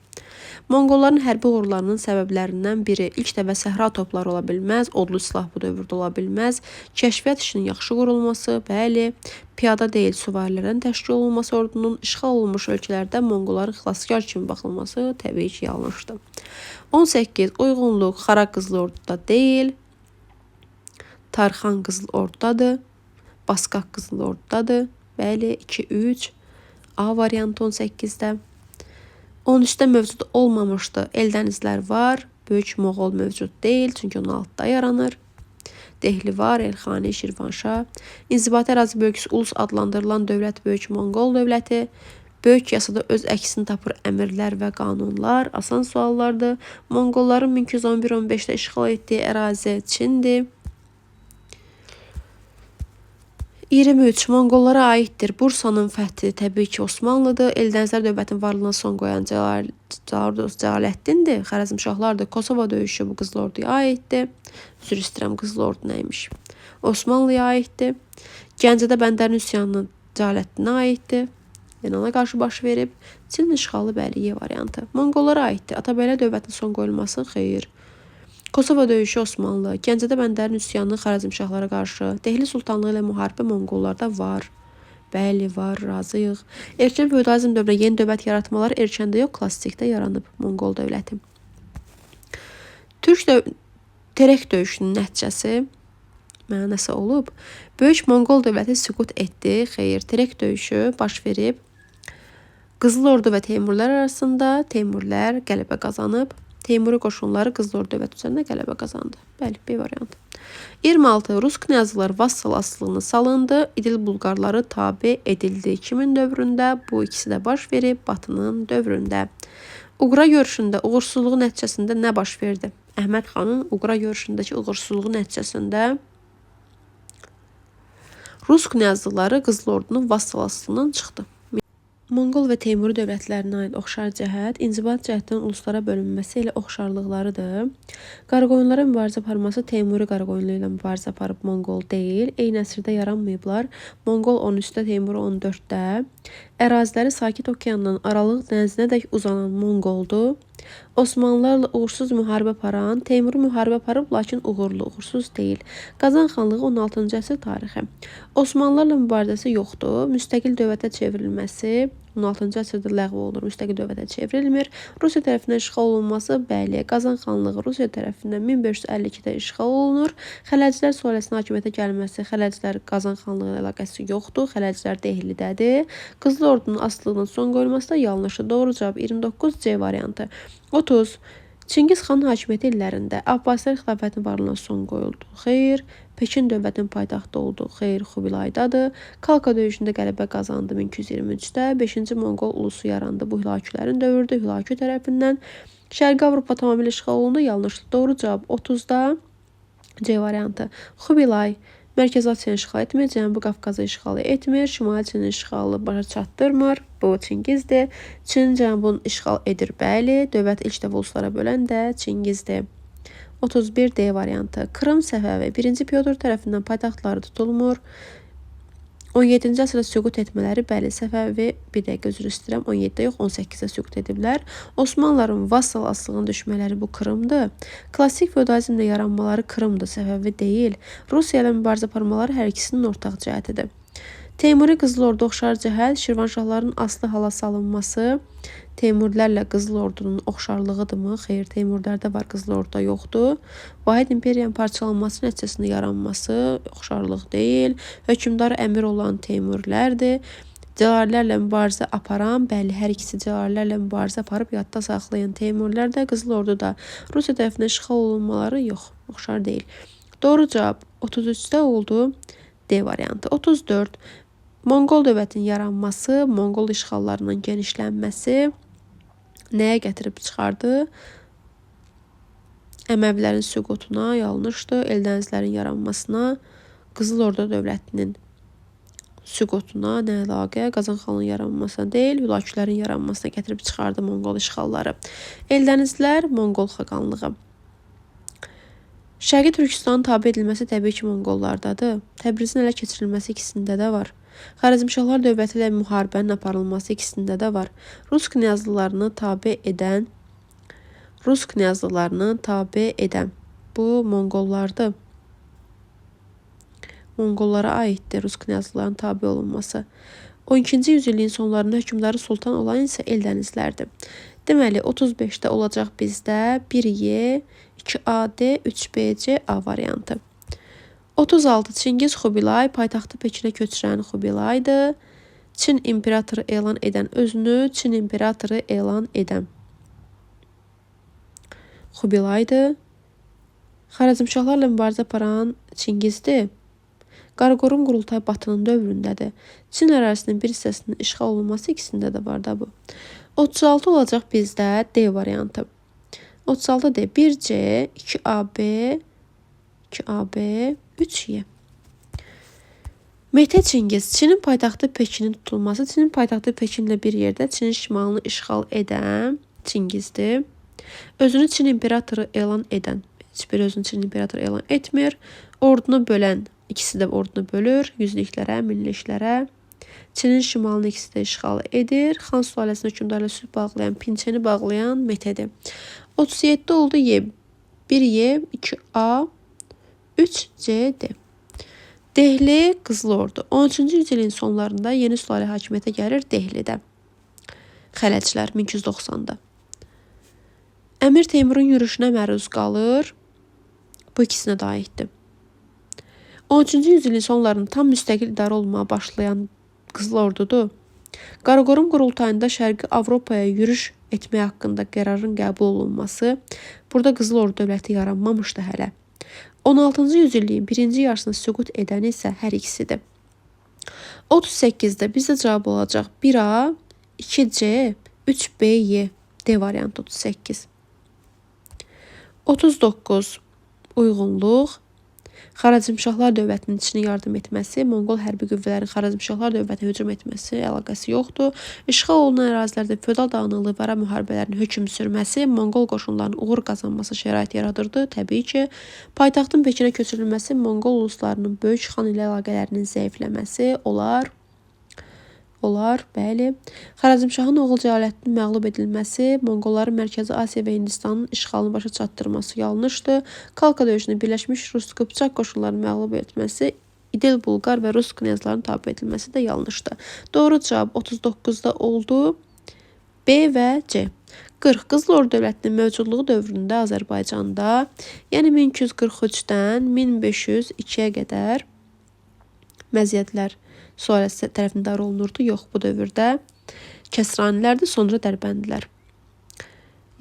S1: Monqolların hərbi uğurlarının səbəblərindən biri ilk dəfə səhra topları ola bilməz, odlu silah bu dövrdə ola bilməz, kəşfiyyat işinin yaxşı qurulması, bəli, piyada deyil süvarilərdən təşkil olunması ordunun işğal olunmuş ölkələrdə Monqolların xilaskar kimi baxılması təbii ki, yanlışdır. 18. Uyğunluq Xarak Qızıl Orduda deyil, Tarxan Qızıl Ordudadır, Baskaq Qızıl Ordudadır, bəli, 2-3, A variantı 18-də. 13-də mövcud olmamışdı. Eldənizlər var. Böyük Moğol mövcud deyil. Çünki 16-da yaranır. Dehli var. Elxani, Şirvanşah. İnzibati ərazi bölgüsü ulus adlandırılan dövlət Böyük Monqol dövləti. Böyük yasada öz əksini tapır əmirlər və qanunlar. Asan suallardır. Monqolların 1211-15-də işğal etdiyi ərazi Çindir. 23. Monqollara aiddir. Bursanın fəthi təbii ki, Osmanlıdır. Eldənizlər dövlətinin varlığına son qoyan Cəlaləddindir. Xərəzmşahlardır. Kosova döyüşü bu Qızıl Orduya aiddir. Üzr istəyirəm, Qızıl Ordu nəymiş? Osmanlıya aiddir. Gəncədə Bəndərin üsyanı Cəlaləddinə aiddir. Yəni ona qarşı baş verib. Çin işğalı bəli, Y variantı. Monqollara aiddir. Atabəylə dövlətin son qoyulması xeyir. Kosova döyüşü Osmanlı, Gəncədə Bəndərin üsyanı Xərəzmşahlara qarşı, Dehli Sultanlığı ilə müharibə Monqollarda var. Bəli, var, razıyıq. Erkən feodalizm dövründə yeni dövlət yaratmalar erkəndə yox, klassikdə yaranıb Monqol dövləti. Terek döyüşünün nəticəsi nəsə olub. Böyük Monqol dövləti süqut etdi. Xeyr, Terek döyüşü baş verib. Qızıl Ordu və Teymurlər arasında Teymurlər qələbə qazanıb. Teymuri qoşunları Qızıl Ordu dövləti üzərində qələbə qazandı. Bəli, B variantı. 26. Rus knyazlıları vassal asılılığına salındı. İdil Bulqarları tabe edildi. Kimin dövründə? Bu ikisi də baş verib Batının dövründə. Uğra görüşündə uğursuzluğu nəticəsində nə baş verdi? Əhməd xanın Uğra görüşündəki uğursuzluğu nəticəsində Rus knyazlıları Qızıl Ordunun vassal asılılığından çıxdı. Monqol və Teymuri dövlətlərinə aid oxşar cəhət, inzibat cəhətdən uluslara bölünməsi ilə oxşarlıqlarıdır. Qaraqoyunlara mübarizə aparması Teymuri Qaraqoyunlu ilə mübarizə aparıb Monqol deyil. Eyni əsrdə yaranmayıblar. Monqol 13-də, Teymuri 14-də. Əraziləri Sakit Okeandan Aralıq dənizinədək uzanan Monqoldur. Osmanlılarla uğursuz müharibə aparan, Teymuri müharibə aparıb, lakin uğurlu, uğursuz deyil. Qazan xanlığı 16-cı əsr tarixi. Osmanlılarla mübarizəsi yoxdur. Müstəqil dövlətə çevrilməsi 16-cı əsrdə ləğv olunur, müstəqil dövlətə çevrilmir. Rusiya tərəfindən işğal olunması, bəli, Qazan xanlığı Rusiya tərəfindən 1552-də işğal olunur. Xələclər sülaləsinin hakimiyyətə gəlməsi, Xələclər Qazan xanlığı ilə əlaqəsi yoxdur. Xələclər Dehlidədir. Qızıl Ordunun asılılığına son qoyulması da yanlışdır. Doğru cavab 29C variantı. 30. Çingiz xanın hakimiyyəti illərində Abbasilər xilafətinin varlığına son qoyuldu. Xeyr. Pekin dövlətinin paytaxtı oldu. Xeyr, Xubilaydadır. Kalka döyüşündə qələbə qazandı 1223-də. 5-ci Monqol ulusu yarandı. Bu Hülakülərin dövrüdür. Hülakü tərəfindən Şərqi Avropa tamamilə işğal olundu. Yanlışdır. Doğru cavab 30-da C variantı. Xubilay Mərkəzi Asiyanı işğal etmir, Cənubi Qafqazı işğal etmir, Şimali Çinin işğalı başa çatdırmır. Bu Çingizdir. Çin Cənubunu işğal edir, bəli. Dövlət ilk dəfə uluslara bölən də Çingizdir. 31D variantı. Krım Səfəvi 1-ci Pyotr tərəfindən paytaxtları tutulmur. 17-ci əsrdə süqut etmələri, bəli, Səfəvi, bir dəqiqə üzr istəyirəm, 17-də yox, 18-də süqut ediblər. Osmanlıların vassal asılığına düşmələri bu Krımdır. Klassik feodalizmlə yaranmaları Krımdır, Səfəvi deyil. Rusiya ilə mübarizə aparmaları hər ikisinin ortaq cəhətidir. Teymuri Qızıl Ordu oxşar cəhət, Şirvanşahların aslı hala salınması, Teymurilərlə Qızıl Ordunun oxşarlığıdırmı? Xeyr, Teymurilərdə var, Qızıl Orduda yoxdur. Vahid imperiyanın parçalanması nəticəsində yaranması oxşarlıq deyil. Hökmdarı əmir olan Teymurilərdir. Cəlalilərlə mübarizə aparan, bəli, hər ikisi Cəlalilərlə mübarizə aparıb yadda saxlayan Teymurilər də, Qızıl Orduda Rusiya tərəfindən işğal olunmaları yox, oxşar deyil. Doğru cavab 33-də oldu. D variantı. 34. Monqol dövlətinin yaranması, Monqol işğallarının genişlənməsi nəyə gətirib çıxardı? Əməvilərin süqutuna, yanlışdır. Eldənizlərin yaranmasına, Qızıl Ordu dövlətinin süqutuna nə əlaqə? Qazan xanlığının yaranmasına deyil, Hülakülərin yaranmasına gətirib çıxardı Monqol işğalları. Eldənizlər, Monqol xaqanlığı. Şərqi Türkistanın tabe edilməsi təbii ki, Monqollardadır. Təbrizin ələ keçirilməsi ikisində də var. Xarəzmşahlar dövləti ilə müharibənin aparılması ikisində də var. Rus knyazlılarını tabe edən bu Monqollardır. Monqollara aiddir Rus knyazlılarının tabe olunması. 12-ci yüzilliyin sonlarında hökmdarı sultan olan isə Eldənizlərdir. Deməli, 35-də olacaq bizdə 1Y, 2AD, 3BC A variantı. 36. Çingiz Xubilay paytaxtı Pekinə köçürən Xubilaydır. Çin imperatoru elan edən özünü Çin imperatoru elan edən Xubilaydır. Xarəzmşahlarla mübarizə aparan Çingizdir. Qaraqorum Qurultay Batının dövründədir. Çin ərazisinin bir hissəsinin işğal olunması ikisində də var da bu. 36 olacaq bizdə D variantı. 36 D 1C, 2AB, 3Y. Mete Çingiz, Çinin paytaxtı Pekinin tutulması, Çinin paytaxtı Pekinlə bir yerdə Çinin şimalını işğal edən Çingizdir. Özünü Çin imperatoru elan edən, heç bir özünü Çin imperatoru elan etmir. Ordunu bölən, ikisi də ordunu bölür, yüzlüklərə, minliklərə. Çinin şimalını ikisi də işğal edir. Xan sülaləsinin hökmdarla sülh bağlayan, Pinçeni bağlayan Metedir. 37 oldu Y. 1Y, 2A, 3CD. Dehli, Qızıl Ordu. 13-cü yüzilin sonlarında yeni sülalə hakimiyyətə gəlir Dehlidə. Xələclər 1290-da. Əmir Teymurun yürüşünə məruz qalır. Bu ikisinə də aiddir. 13-cü yüzilin sonlarında tam müstəqil idarə olmaya başlayan Qızıl Ordudur. Qaraqorum Qurultayında Şərqi Avropaya yürüş etmək haqqında qərarın qəbul olunması, burada Qızıl Ordu dövləti yaranmamışdı hələ. 16-cı yüzilliyin birinci yarısını süqut edən isə hər ikisidir. 38-də bizdə cavab olacaq 1A, 2C, 3BY. D variantı 38. 39. Uyğunluq. Xarəzmşahlar dövlətinin içinə yardım etməsi, Monqol hərbi qüvvələrin Xarəzmşahlar dövlətinə hücum etməsi əlaqəsi yoxdur. İşğal olunan ərazilərdə feodal dağınıqlığı və ara müharibələrin hökm sürməsi Monqol qoşunlarının uğur qazanması şərait yaradırdı. Təbii ki, paytaxtın Pekinə köçürülməsi Monqol uluslarının Böyük xan ilə əlaqələrinin zəifləməsi olar, bəli. Xarəzmşahın oğul Cəlaləddin məğlub edilməsi, Monqolların Mərkəzi Asiya və Hindistanın işğalını başa çatdırması yanlışdır. Kalka döyüşündə Birləşmiş Rus Qıpçaq qoşunlarını məğlub etməsi, İdel Bulqar və Rus knyazlarının tabe edilməsi də yanlışdır. Doğru cavab 39-da oldu. B və C. 40. Qızıl Ordu dövlətinin mövcudluğu dövründə Azərbaycanda, yəni 1243-dən 1502-yə qədər məziyyətlər sual tərəfindar olunurdu. Yox, bu dövrdə Kəsranilərdir, sonra Dərbəndilər.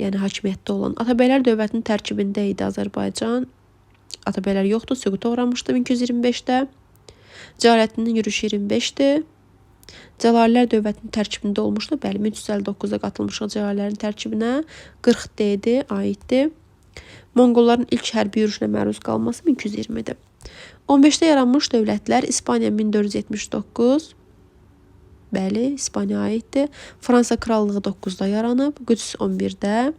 S1: Yəni hakimiyyətdə olan. Atabəylər dövlətinin tərkibində idi Azərbaycan. Atabəylər yoxdur, süquta uğramışdı 1225-də. Cəlaləddinin yürüşü 25-dir. Cəlalilər dövlətinin tərkibində olmuşdu. Bəli, 1359-da qatılmışıq Cəlalələrin tərkibinə. 40D-dir, aiddir. Monqolların ilk hərbi yürüşünə məruz qalması 1220-dir. 15-də yaranmış dövlətlər İspaniya 1479. Bəli, İspaniya aiddir. Fransa krallığı 9-da yaranıb. Qüds 11-də.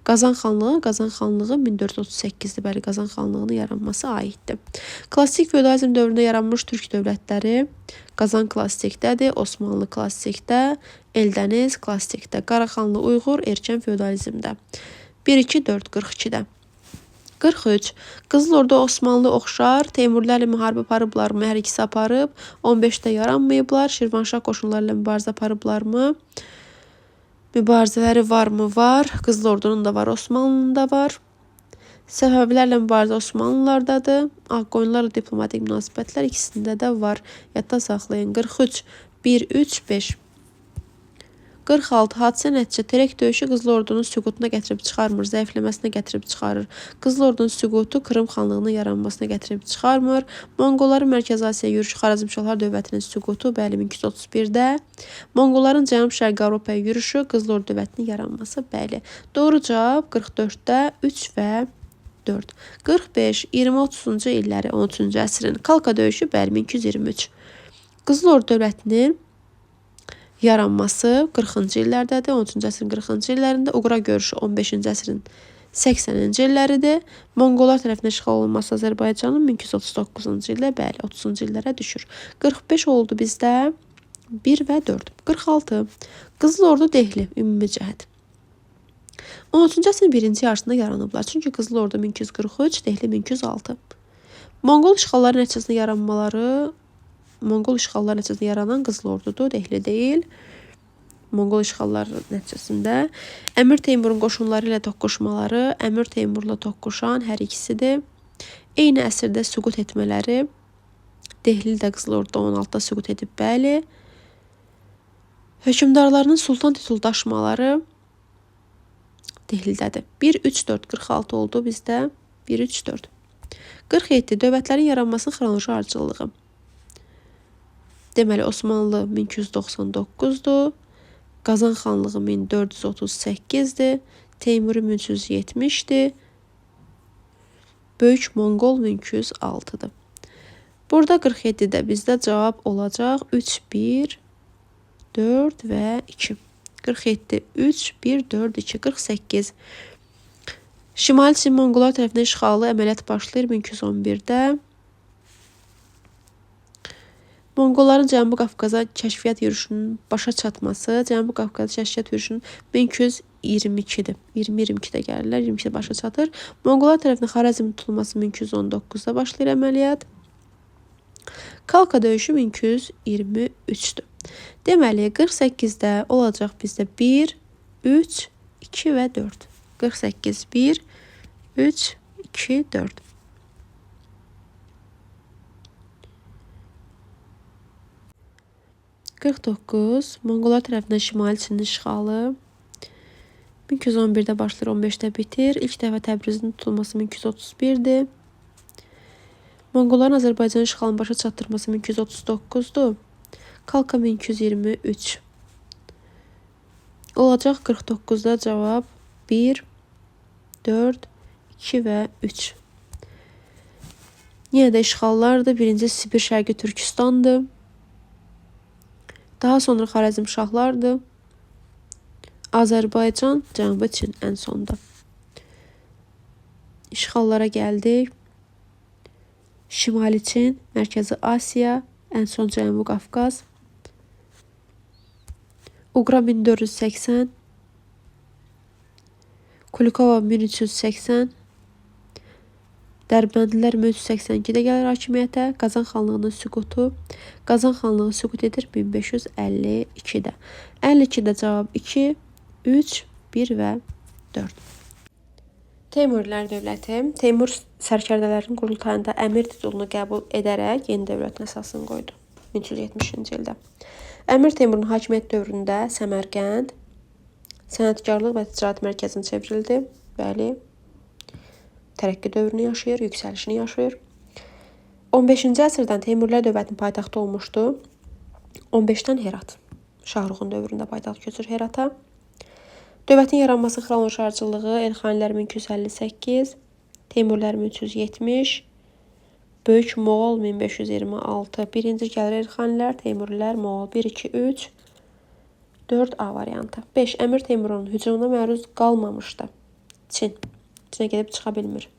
S1: Qazan xanlığı 1438-dir. Bəli, Qazan xanlığının yaranması aiddir. Klassik feodalizm dövründə yaranmış türk dövlətləri Qazan klassikdədir, Osmanlı klassikdə, Eldəniz klassikdə, Qaraxanlı Uyğur erkən feodalizmdə. 1-2-4, 42-də. 43. Qızıl Ordu Osmanlı oxşar, Teymurlərlə müharibə aparıblarmı? Hər ikisi aparıb. 15-də yaranmayıblar. Şirvanşah qoşunlarla mübarizə aparıblarmı? Mübarizələri varmı? Var. Qızıl Ordunun da var, Osmanlının da var. Səfəvilərlə mübarizə Osmanlılardadır. Ağqoyunlarla diplomatik münasibətlər ikisində də var. Yadda saxlayın. 43. 1-3-5. 46. Hadisə nəticə Terek döyüşü Qızıl Ordunun süqutuna gətirib çıxarmır, zəifləməsinə gətirib çıxarır. Qızıl Ordunun süqutu Krım xanlığının yaranmasına gətirib çıxarmır. Monqolların Mərkəzi Asiya yürüşü Xarəzmşahlar dövlətinin süqutu, bəli, 1231-də. Monqolların Cənub-Şərqi Avropaya yürüşü Qızıl Ordu dövlətinin yaranması, bəli. Doğru cavab 44-də 3 və 4. 45. 20-30-cu illəri 13-cü əsrin Kalka döyüşü, bəli, 1223. Qızıl Ordu dövlətinin yaranması 40-cı illərdədir. 13-cü əsrin 40-cı illərində. Uğra görüşü 15-ci əsrin 80-ci illəridir. Monqollar tərəfindən işğal olunması Azərbaycanın 1239-cu ildə, bəli, 30-cu illərə düşür. 45 oldu bizdə 1 və 4. 46. Qızıl Ordu Dehli, ümumi cəhət. 13-cü əsrin 1-ci yarısında yaranıblar. Çünki Qızıl Ordu 1243, Dehli 1206. Monqol işğalları nəticəsində yaranan Qızıl Ordudur, Dehli deyil. Monqol işğalları nəticəsində Əmir Teymurun qoşunları ilə toqquşmaları, Əmir Teymurla toqquşan hər ikisidir. Eyni əsrdə süqut etmələri, Dehli də Qızıl Orduda 16-da süqut edib, bəli. Hökümdarlarının sultan titul daşımaları Dehlidədir. 1-3-4, 46 oldu bizdə. 1-3-4. 47. Dövlətlərin yaranmasının xronoloji ardıcıllığı. Deməli, Osmanlı 1299-dur. Qazan xanlığı 1438-dir. Teymuri 1370-dir. Böyük Monqol 1206-dır. Burada 47-də bizdə cavab olacaq 3, 1, 4 və 2. 47, 3, 1, 4, 2, 48. Şimali Çin Monqollar tərəfindən işğalı əməliyyat başlayır 1211-də. Monqolların Cənubi Qafqaza kəşfiyyat yürüşünün başa çatması, Cənubi Qafqaza kəşfiyyat yürüşünün 1222-dir. 20-22-də gəlirlər, 22-də başa çatır. Monqollar tərəfindən Xarəzm tutulması 1219-da başlayır əməliyyat. Kalka döyüşü 1223-dür. Deməli, 48-də olacaq bizdə 1, 3, 2 və 4. 48, 1, 3, 2, 4. Monqollar tərəfindən Şimali Çinin işğalı 1211-də başlayır, 15-də bitir. İlk dəfə Təbrizin tutulması 1231-dir. Monqolların Azərbaycan işğalını başa çatdırması 1239-dur. Kalka 1223. Olacaq 49-da cavab 1, 4, 2 və 3. Yenə də işğallardır. Birinci Sibir Şərqi Türkistandır. Daha sonra Xarəzmşahlardır. Azərbaycan, Cənubi Çin ən sonda. İşğallara gəldik. Şimali Çin, Mərkəzi Asiya, ən son Cənubi Qafqaz. Uqra 1480, Kulikova 1380, Dərbəndilər 1382-də gəlir hakimiyyətə. Qazan xanlığının süqutu. Qazan xanlığı süqut edir 1552-də. 52-də cavab 2, 3, 1 və 4. Teymurilər dövləti. Teymur sərkərdələrin qurultayında əmir titulunu qəbul edərək yeni dövlətin əsasını qoydu 1370-ci ildə. Əmir Teymurun hakimiyyət dövründə Səmərqənd sənətkarlıq və ticarət mərkəzinə çevrildi. Bəli, tərəqqi dövrünü yaşayır, yüksəlişini yaşayır. 15-ci əsrdən Teymurilər dövlətinin paytaxtı olmuşdu. 15-dən Herat. Şahruxun dövründə paytaxt köçür Herata. Dövlətin yaranması xronoloji Elxanilər 1258, Teymurlər 1370, Böyük Moğol 1526. Birinci gəlir Elxanilər, Teymurilər, Moğol 1, 2, 3, 4 A variantı. 5. Əmir Teymurun hücumuna məruz qalmamışdı. Çin. Çinə gedib çıxa bilmir.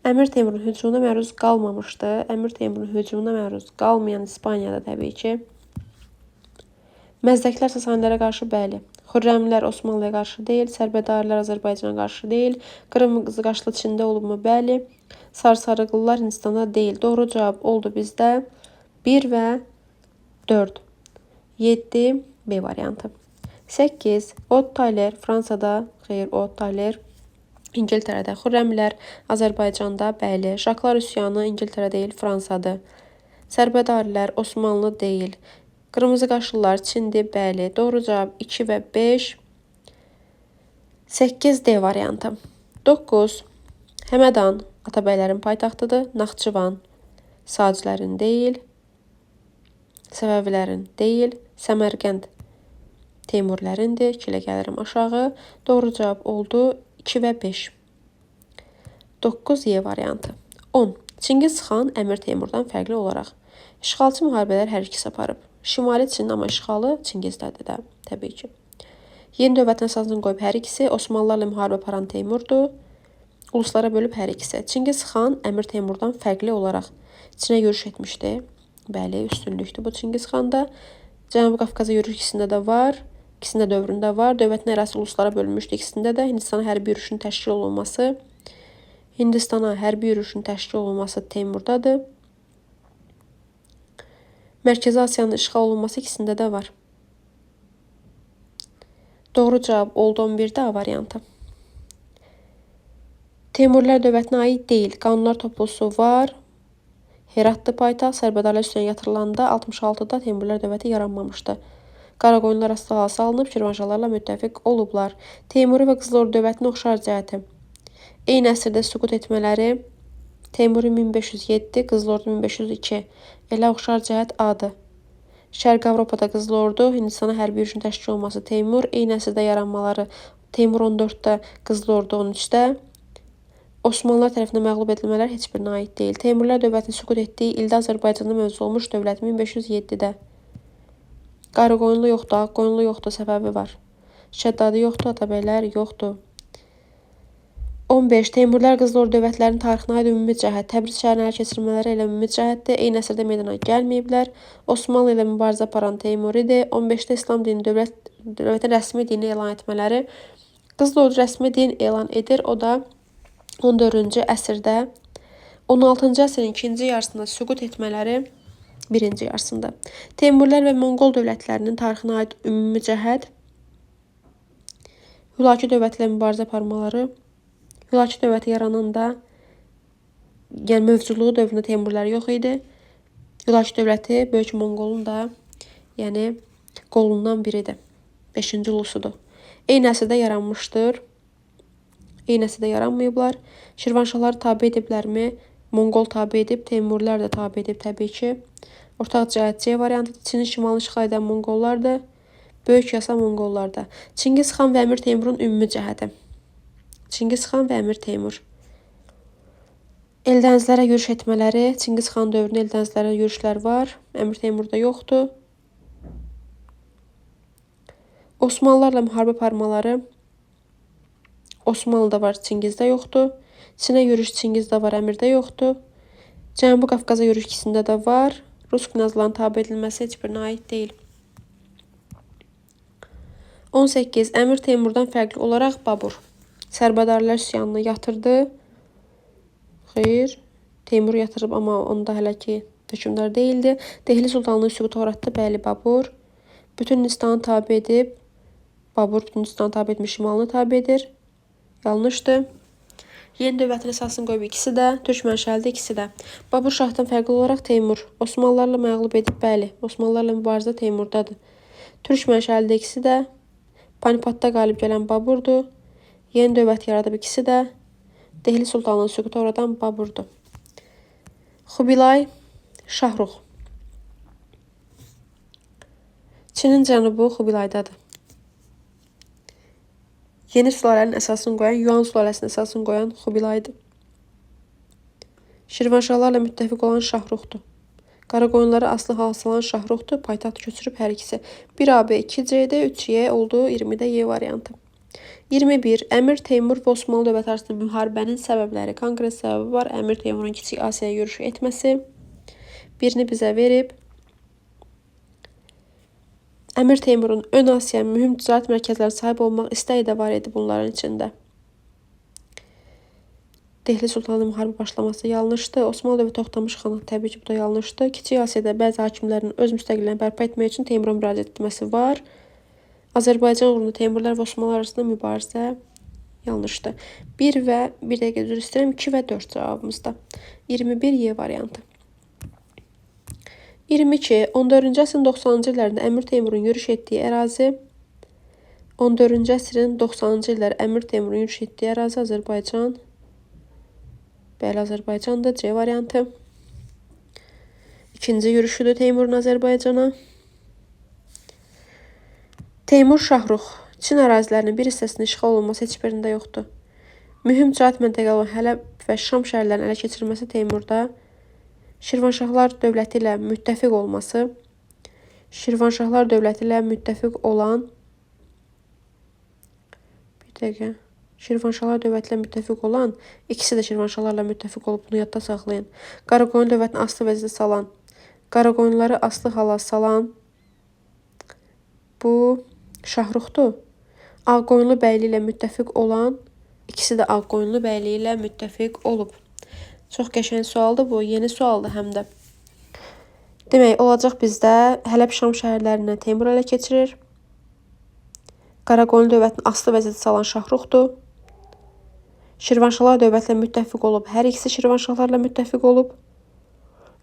S1: Əmir Teymurun hücumuna məruz qalmamışdı. Əmir Teymurun hücumuna məruz qalmayan İspaniyada təbii ki. Məzdəklər Sasanilərə qarşı bəli. Xürrəmlər Osmanlıya qarşı deyil. Sərbədarilər Azərbaycana qarşı deyil. Qırmızı qaşlı Çində olubmu? Bəli. Sarsarıqlılar Hindistanda deyil. Doğru cavab oldu bizdə 1 və 4. 7 B variantı. 8. Ot Tayler Fransada, xeyr, Ot Tayler İngiltərədə. Xürrəmlər Azərbaycanda, bəli. Jaklar üsyanı İngiltərə deyil, Fransadır. Sərbədarilər Osmanlı deyil. Qırmızı qaşlılar Çindir, bəli. Doğru cavab 2 və 5. 8 D variantı. 9. Həmədan Atabəylərin paytaxtıdır. Naxçıvan Saclərin deyil. Səvəvilərin deyil. Səmərqənd Teymurlərindir. 2 ilə gəlirim aşağı. Doğru cavab oldu 2 və 5. 9 Y variantı. 10. Çingiz xan Əmir Teymurdan fərqli olaraq işğalçı müharibələr hər ikisi aparıb. Şimali Çin, amma işğalı Çingizdədir də, təbii ki. Yeni dövlətin əsasını qoyub hər ikisi. Osmanlılarla müharibə aparan Teymurdur. Uluslara bölüb hər ikisi. Çingiz xan Əmir Teymurdan fərqli olaraq Çinə yürüş etmişdi. Bəli, üstünlükdür bu Çingiz xanda. Cənubi Qafqaza yürüş ikisində də var. İkisində dövründə var. Dövlətin ərazisi uluslara bölünmüşdü ikisində də. Hindistana hərbi yürüşün təşkil olunması. Hindistana hərbi yürüşün təşkil olunması Teymurdadır. Mərkəzi Asiyanın işğal olunması ikisində də var. Doğru cavab oldu 11-də A variantı. Teymurilər dövlətinə aid deyil. Qanunlar toplusu var. Heratlı paytaxt Sərbədarlar üstünə yatırılanda 66-da Teymurilər dövləti yaranmamışdı. Qaraqoyunlar astığa salınıb Şirvanşahlarla müttəfiq olublar. Teymuri və Qızıl Ordu dövlətinin oxşar cəhəti. Eyni əsrdə süqut etmələri Teymuri 1507, Qızıl Ordu 1502. Elə oxşar cəhət Adır. Şərqi Avropada Qızıl Ordu, Hindistana hərbi yürüşün təşkil olması Teymur, eyni əsrdə yaranmaları Teymur 14-də, Qızıl Ordu 13-də. Osmanlılar tərəfindən məğlub edilmələr heç birinə aid deyil. Teymurilər dövlətini süqut etdiyi ildə Azərbaycanda mövzu olmuş dövlət 1507-də. Qaraqoyunlu yoxdur, Ağqoyunlu yoxdur, Səfəvi var. Şəddadı yoxdur, Atabəylər yoxdur. 15. Teymurilər Qızıl Ordu dövlətlərinin tarixinə aid ümumi cəhət. Təbriz şəhərini ələ keçirmələri elə ümumi cəhətdir. Eyni əsrdə meydana gəlməyiblər. Osmanlı ilə mübarizə aparan Teymuridir. 15-də İslam dini dövlətin rəsmi dini elan etmələri. Qızıl Ordu rəsmi din elan edir. O da 14-cü əsrdə, 16-cı əsrin ikinci yarısında süqut etmələri birinci yarısında. Teymurilər və Monqol dövlətlərinin tarixinə aid ümumi cəhət. Hülaki dövləti ilə mübarizə aparmaları. Hülaki dövləti yarananda, yəni mövcudluğu dövründə Teymurilər yox idi. Hülaki dövləti Böyük Monqolun da, yəni qolundan biridir. 5-ci ulusudur. Eyni əsrdə yaranmışdır. Eyni əsrdə yaranmayıblar. Şirvanşahları tabe ediblərmi? Monqol tabe edib, Teymurilər də tabe edib təbii ki. Ortaq cəhət C variantı. Çinin şimalını işğal edən Monqollardır. Böyük yasa Monqollarda. Çingiz xan və Əmir Teymurun ümumi cəhəti. Çingiz xan və Əmir Teymur. Eldənizlərə yürüş etmələri, Çingiz xan dövründə Eldənizlərə yürüşlər var. Əmir Teymurda yoxdur. Osmanlılarla müharibə aparmaları, Osmanlıda var, Çingizdə yoxdur. Çinə yürüş Çingizdə var, Əmirdə yoxdur. Cənubi Qafqaza yürüş ikisində də var. Rus knyazlarının tabe edilməsi heç birinə aid deyil. 18. Əmir Teymurdan fərqli olaraq Babur Sərbədarlar üsyanını yatırdı. Xeyr, Teymur yatırıb, amma onda hələ ki hökmdar değildi. Dehli sultanlığı süquta uğratdı. Bəli, Babur. Bütün Hindistanı tabe edib. Babur bütün Hindistanı tabe etmiş, şimalını tabe edir. Yanlışdır. Yeni dövlətin əsasını qoyub ikisi də. Türk mənşəlidir ikisi də. Babur şahdan fərqli olaraq Teymur Osmanlılarla məğlub edib. Bəli, Osmanlılarla mübarizə Teymurdadır. Türk mənşəlidir ikisi də. Panipatda qalib gələn Baburdur. Yeni dövlət yaradıb ikisi də. Dehli sultanlığı süquta uğradan Baburdur. Xubilay Şahrux. Çinin cənubu Xubilaydadır. Yeni sülalənin əsasını qoyan, Yuan sülaləsinin əsasını qoyan Xubilaydır. Şirvanşahlarla müttəfiq olan Şahruxdur. Qaraqoyunları aslı hal salan Şahruxdur. Paytaxt köçürüb hər ikisi. 1AB 2C-də 3Y oldu. 20-də Y variantı. 21. Əmir Teymur və Osmanlı dövləti arasında müharibənin səbəbləri. Konkret səbəbi var. Əmir Teymurun Kiçik Asiyaya yürüşü etməsi. Birini bizə verib. Əmir Teymurun ön Asiya mühüm ticarət mərkəzlərine sahib olmaq istəyi də var idi bunların içində. Dehli sultanı müharibə başlaması yanlışdır. Osmanlı dövləti Toxtamış xanı təbii ki bu da yanlışdır. Kiçik Asiyada bəzi hakimlərin öz müstəqilliyini bərpa etmək üçün Teymura müraciət etməsi var. Azərbaycan uğrunda Teymurlar və Osmanlı arasında mübarizə yanlışdır. 1 və 1 dəqiqə üzr istəyirəm. 2 və 4 cavabımızda. 21 Y variantı. 22. 14-cü əsrin 90-cı illərində Əmir Teymurun yürüş etdiyi ərazi 14-cü əsrin 90-cı illəri Əmir Teymurun yürüş etdiyi ərazi Azərbaycan. Bəli, Azərbaycandır. C variantı. İkinci yürüşüdür Teymurun Azərbaycana. Teymur Şahrux. Çin ərazilərinin bir hissəsinin işğal olunması heç birində yoxdur. Mühüm ticarət məntəqələri olan Hələb və Şam şəhərlərinin ələ keçirilməsi Teymurda. Şirvanşahlar dövləti ilə müttəfiq olması. Şirvanşahlar dövləti ilə müttəfiq olan Şirvanşahlar dövləti ilə müttəfiq olan, ikisi də Şirvanşahlarla müttəfiq olub, bunu yadda saxlayın. Qaraqoyun dövlətini aslı vəziyyətə salan, Qaraqoyunları aslı hala salan bu Şahruxdur. Ağqoyunlu bəyliyi ilə müttəfiq olan, ikisi də Ağqoyunlu bəyliyi ilə müttəfiq olub. Çox qəşəng sualdır bu, yeni sualdır həm də. Demək, olacaq bizdə Hələb Şam şəhərlərini Teymur ələ keçirir. Qaraqoyunlu dövlətini aslı vəziyyətə salan Şahruxdur. Şirvanşahlar dövlətlə müttəfiq olub, hər ikisi Şirvanşahlarla müttəfiq olub.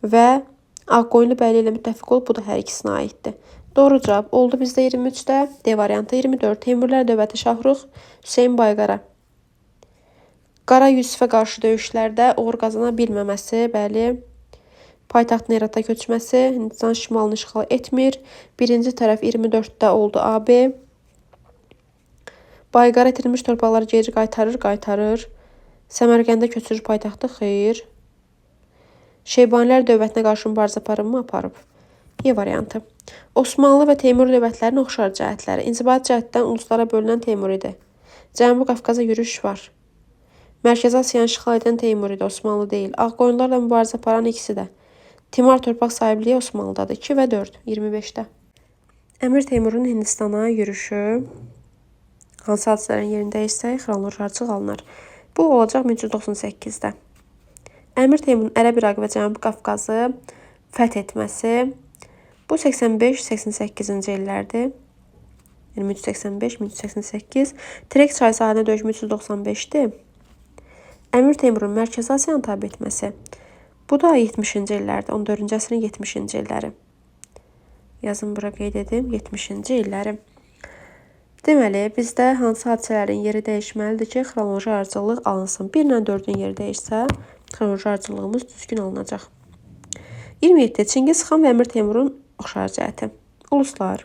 S1: Və Ağqoyunlu bəyliyi ilə müttəfiq olub, bu da hər ikisinə aiddir. Doğru cavab oldu bizdə 23-də. D variantı 24. Teymurlər dövləti Şahrux, Hüseyn Bayqara. Qara Yusifə qarşı döyüşlərdə uğur qazana bilməməsi, bəli. Paytaxtın Herata köçməsi, Hindistan şimalını işğal etmir. Birinci tərəf 24-də oldu AB. Bayqara itirilmiş torpaqları geri qaytarır. Səmərqəndə köçürür paytaxtı, xeyr. Şeybanilər dövlətinə qarşı mübarizə aparıb mı? Aparıb. Y variantı. Osmanlı və Teymur dövlətlərinin oxşar cəhətləri. İnzibati cəhətdən uluslara bölünən Teymur idi. Cənubi Qafqaza yürüş var. Mərkəzi Asiyanı işğal edən Teymur idi, Osmanlı deyil. Ağqoyunlarla mübarizə aparan ikisi də. Timar torpaq sahibliyi Osmanlıdadır. 2 və 4, 25-də. Əmir Teymurun Hindistana yürüşü. Hansı hadisələrin yerində isə xronoloji alınır. Bu olacaq 1398-də. Əmir Teymurun Ərəb-İraq və Cənubi Qafqazı fəth etməsi. Bu 85-88-ci illərdir. Yəni 1385-1388. Trek çayı sahilinə döyüş 1395-dir. Əmir Teymurun Mərkəzi Asiyanı tabe etməsi. Bu da 70-ci illərdir. 14-cü əsrin 70-ci illəri. Yazın bura qeyd edim. 70-ci illəri. Deməli, bizdə hansı hadisələrin yeri dəyişməlidir ki, xronoloji ardıcıllıq alınsın. 1 ilə 4-ün yeri dəyişsə, xronoloji ardıcıllığımız düzgün alınacaq. 27. Çingiz xan və Əmir Teymurun oxşar cəhəti. Uluslar.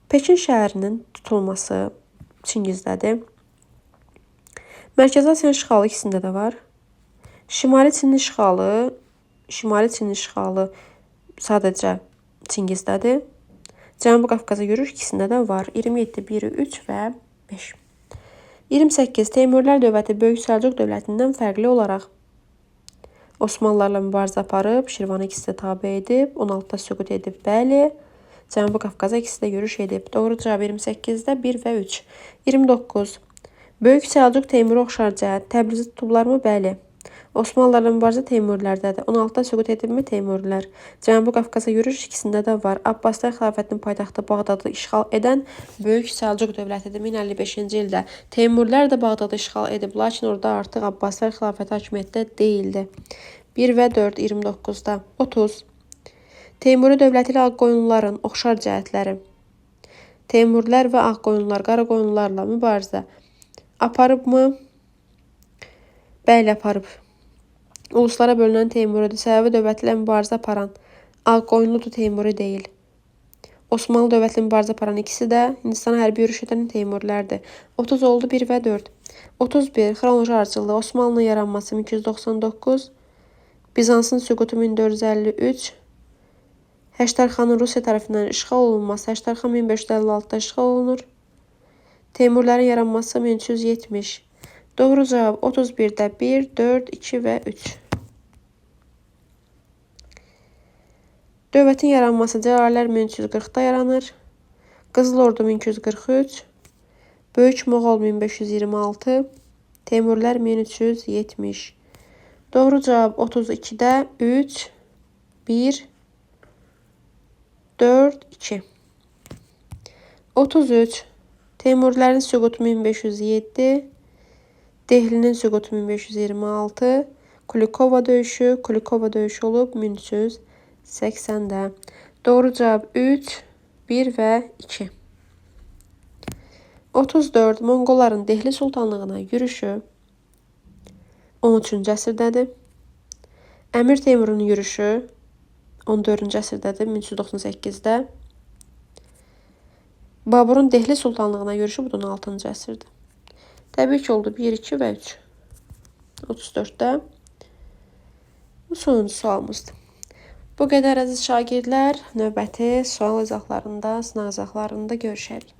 S1: Pekin şəhərinin tutulması Çingizdədir. Mərkəzi Asiyanın işğalı ikisində də var. Şimali Çinin işğalı sadəcə Çingizdədir. Cənubi Qafqaza yürüş ikisində də var. 27, 1, 3 və 5. 28. Teymurilər dövləti Böyük Səlcuq dövlətindən fərqli olaraq Osmanlılarla mübarizə aparıb, Şirvanı ikisi də tabe edib, 16-da süqut edib, bəli. Cənubi Qafqaza ikisi də yürüş edib. Doğru cavab 28-də 1 və 3. 29. Böyük Səlcuq Teymura oxşar cəhət. Təbrizi tutublarmı? Bəli. Osmanlılarla mübarizə Teymurilərdədir. 16-da süqut edibmi? Teymurilər. Cənubi Qafqaza yürüş ikisində də var. Abbaslar xilafətinin paytaxtı Bağdadı işğal edən Böyük Səlcuq dövlətidir. 1055-ci ildə Teymurilər də Bağdadı işğal edib, lakin orada artıq Abbaslar xilafəti hakimiyyətdə deyildi. 1 və 4, 29-da. 30. Teymuri dövləti ilə Ağqoyunluların oxşar cəhətləri. Teymurilər və Ağqoyunlular Qaraqoyunlularla mübarizə aparıbmı? Bəli, aparıb. Uluslara bölünən Teymuridir. Səbəbi dövləti ilə mübarizə aparan Ağqoyunludur, Teymuri deyil. Osmanlı dövləti ilə mübarizə aparan ikisi də Hindistana hərbi yürüş edən Teymurilərdir. 30 oldu, 1 və 4. 31. Xronoloji ardıcıllığı. Osmanlının yaranması 1299. Bizansın süqutu 1453. Həştərxanın Rusiya tərəfindən işğal olunması. Həştərxan 1556-da işğal olunur. Teymurilərin yaranması 1370. Doğru cavab 31-də 1, 4, 2 və 3. Dövlətin yaranması Cəlalilər 1340-da yaranır. Qızıl Ordu 1243. Böyük Moğol 1526. Teymurilər 1370. Doğru cavab 32-də 3, 1, 4, 2. 33. Teymurilərin süqutu 1507. Dehlinin süqutu 1526. Kulikova döyüşü olub 1380-də. Doğru cavab 3, 1 və 2. 34. Monqolların Dehli sultanlığına yürüşü 13-cü əsrdədir. Əmir Teymurun yürüşü 14-cü əsrdədir, 1398-də. Baburun Dehli sultanlığına yürüşü bu da 16-cı əsrdir. Təbii ki, oldu 1, 2 və 3. 34-də. Bu sonuncu sualımızdır. Bu qədər əziz şagirdlər, növbəti sual izahlarında, sınaq izahlarında görüşərik.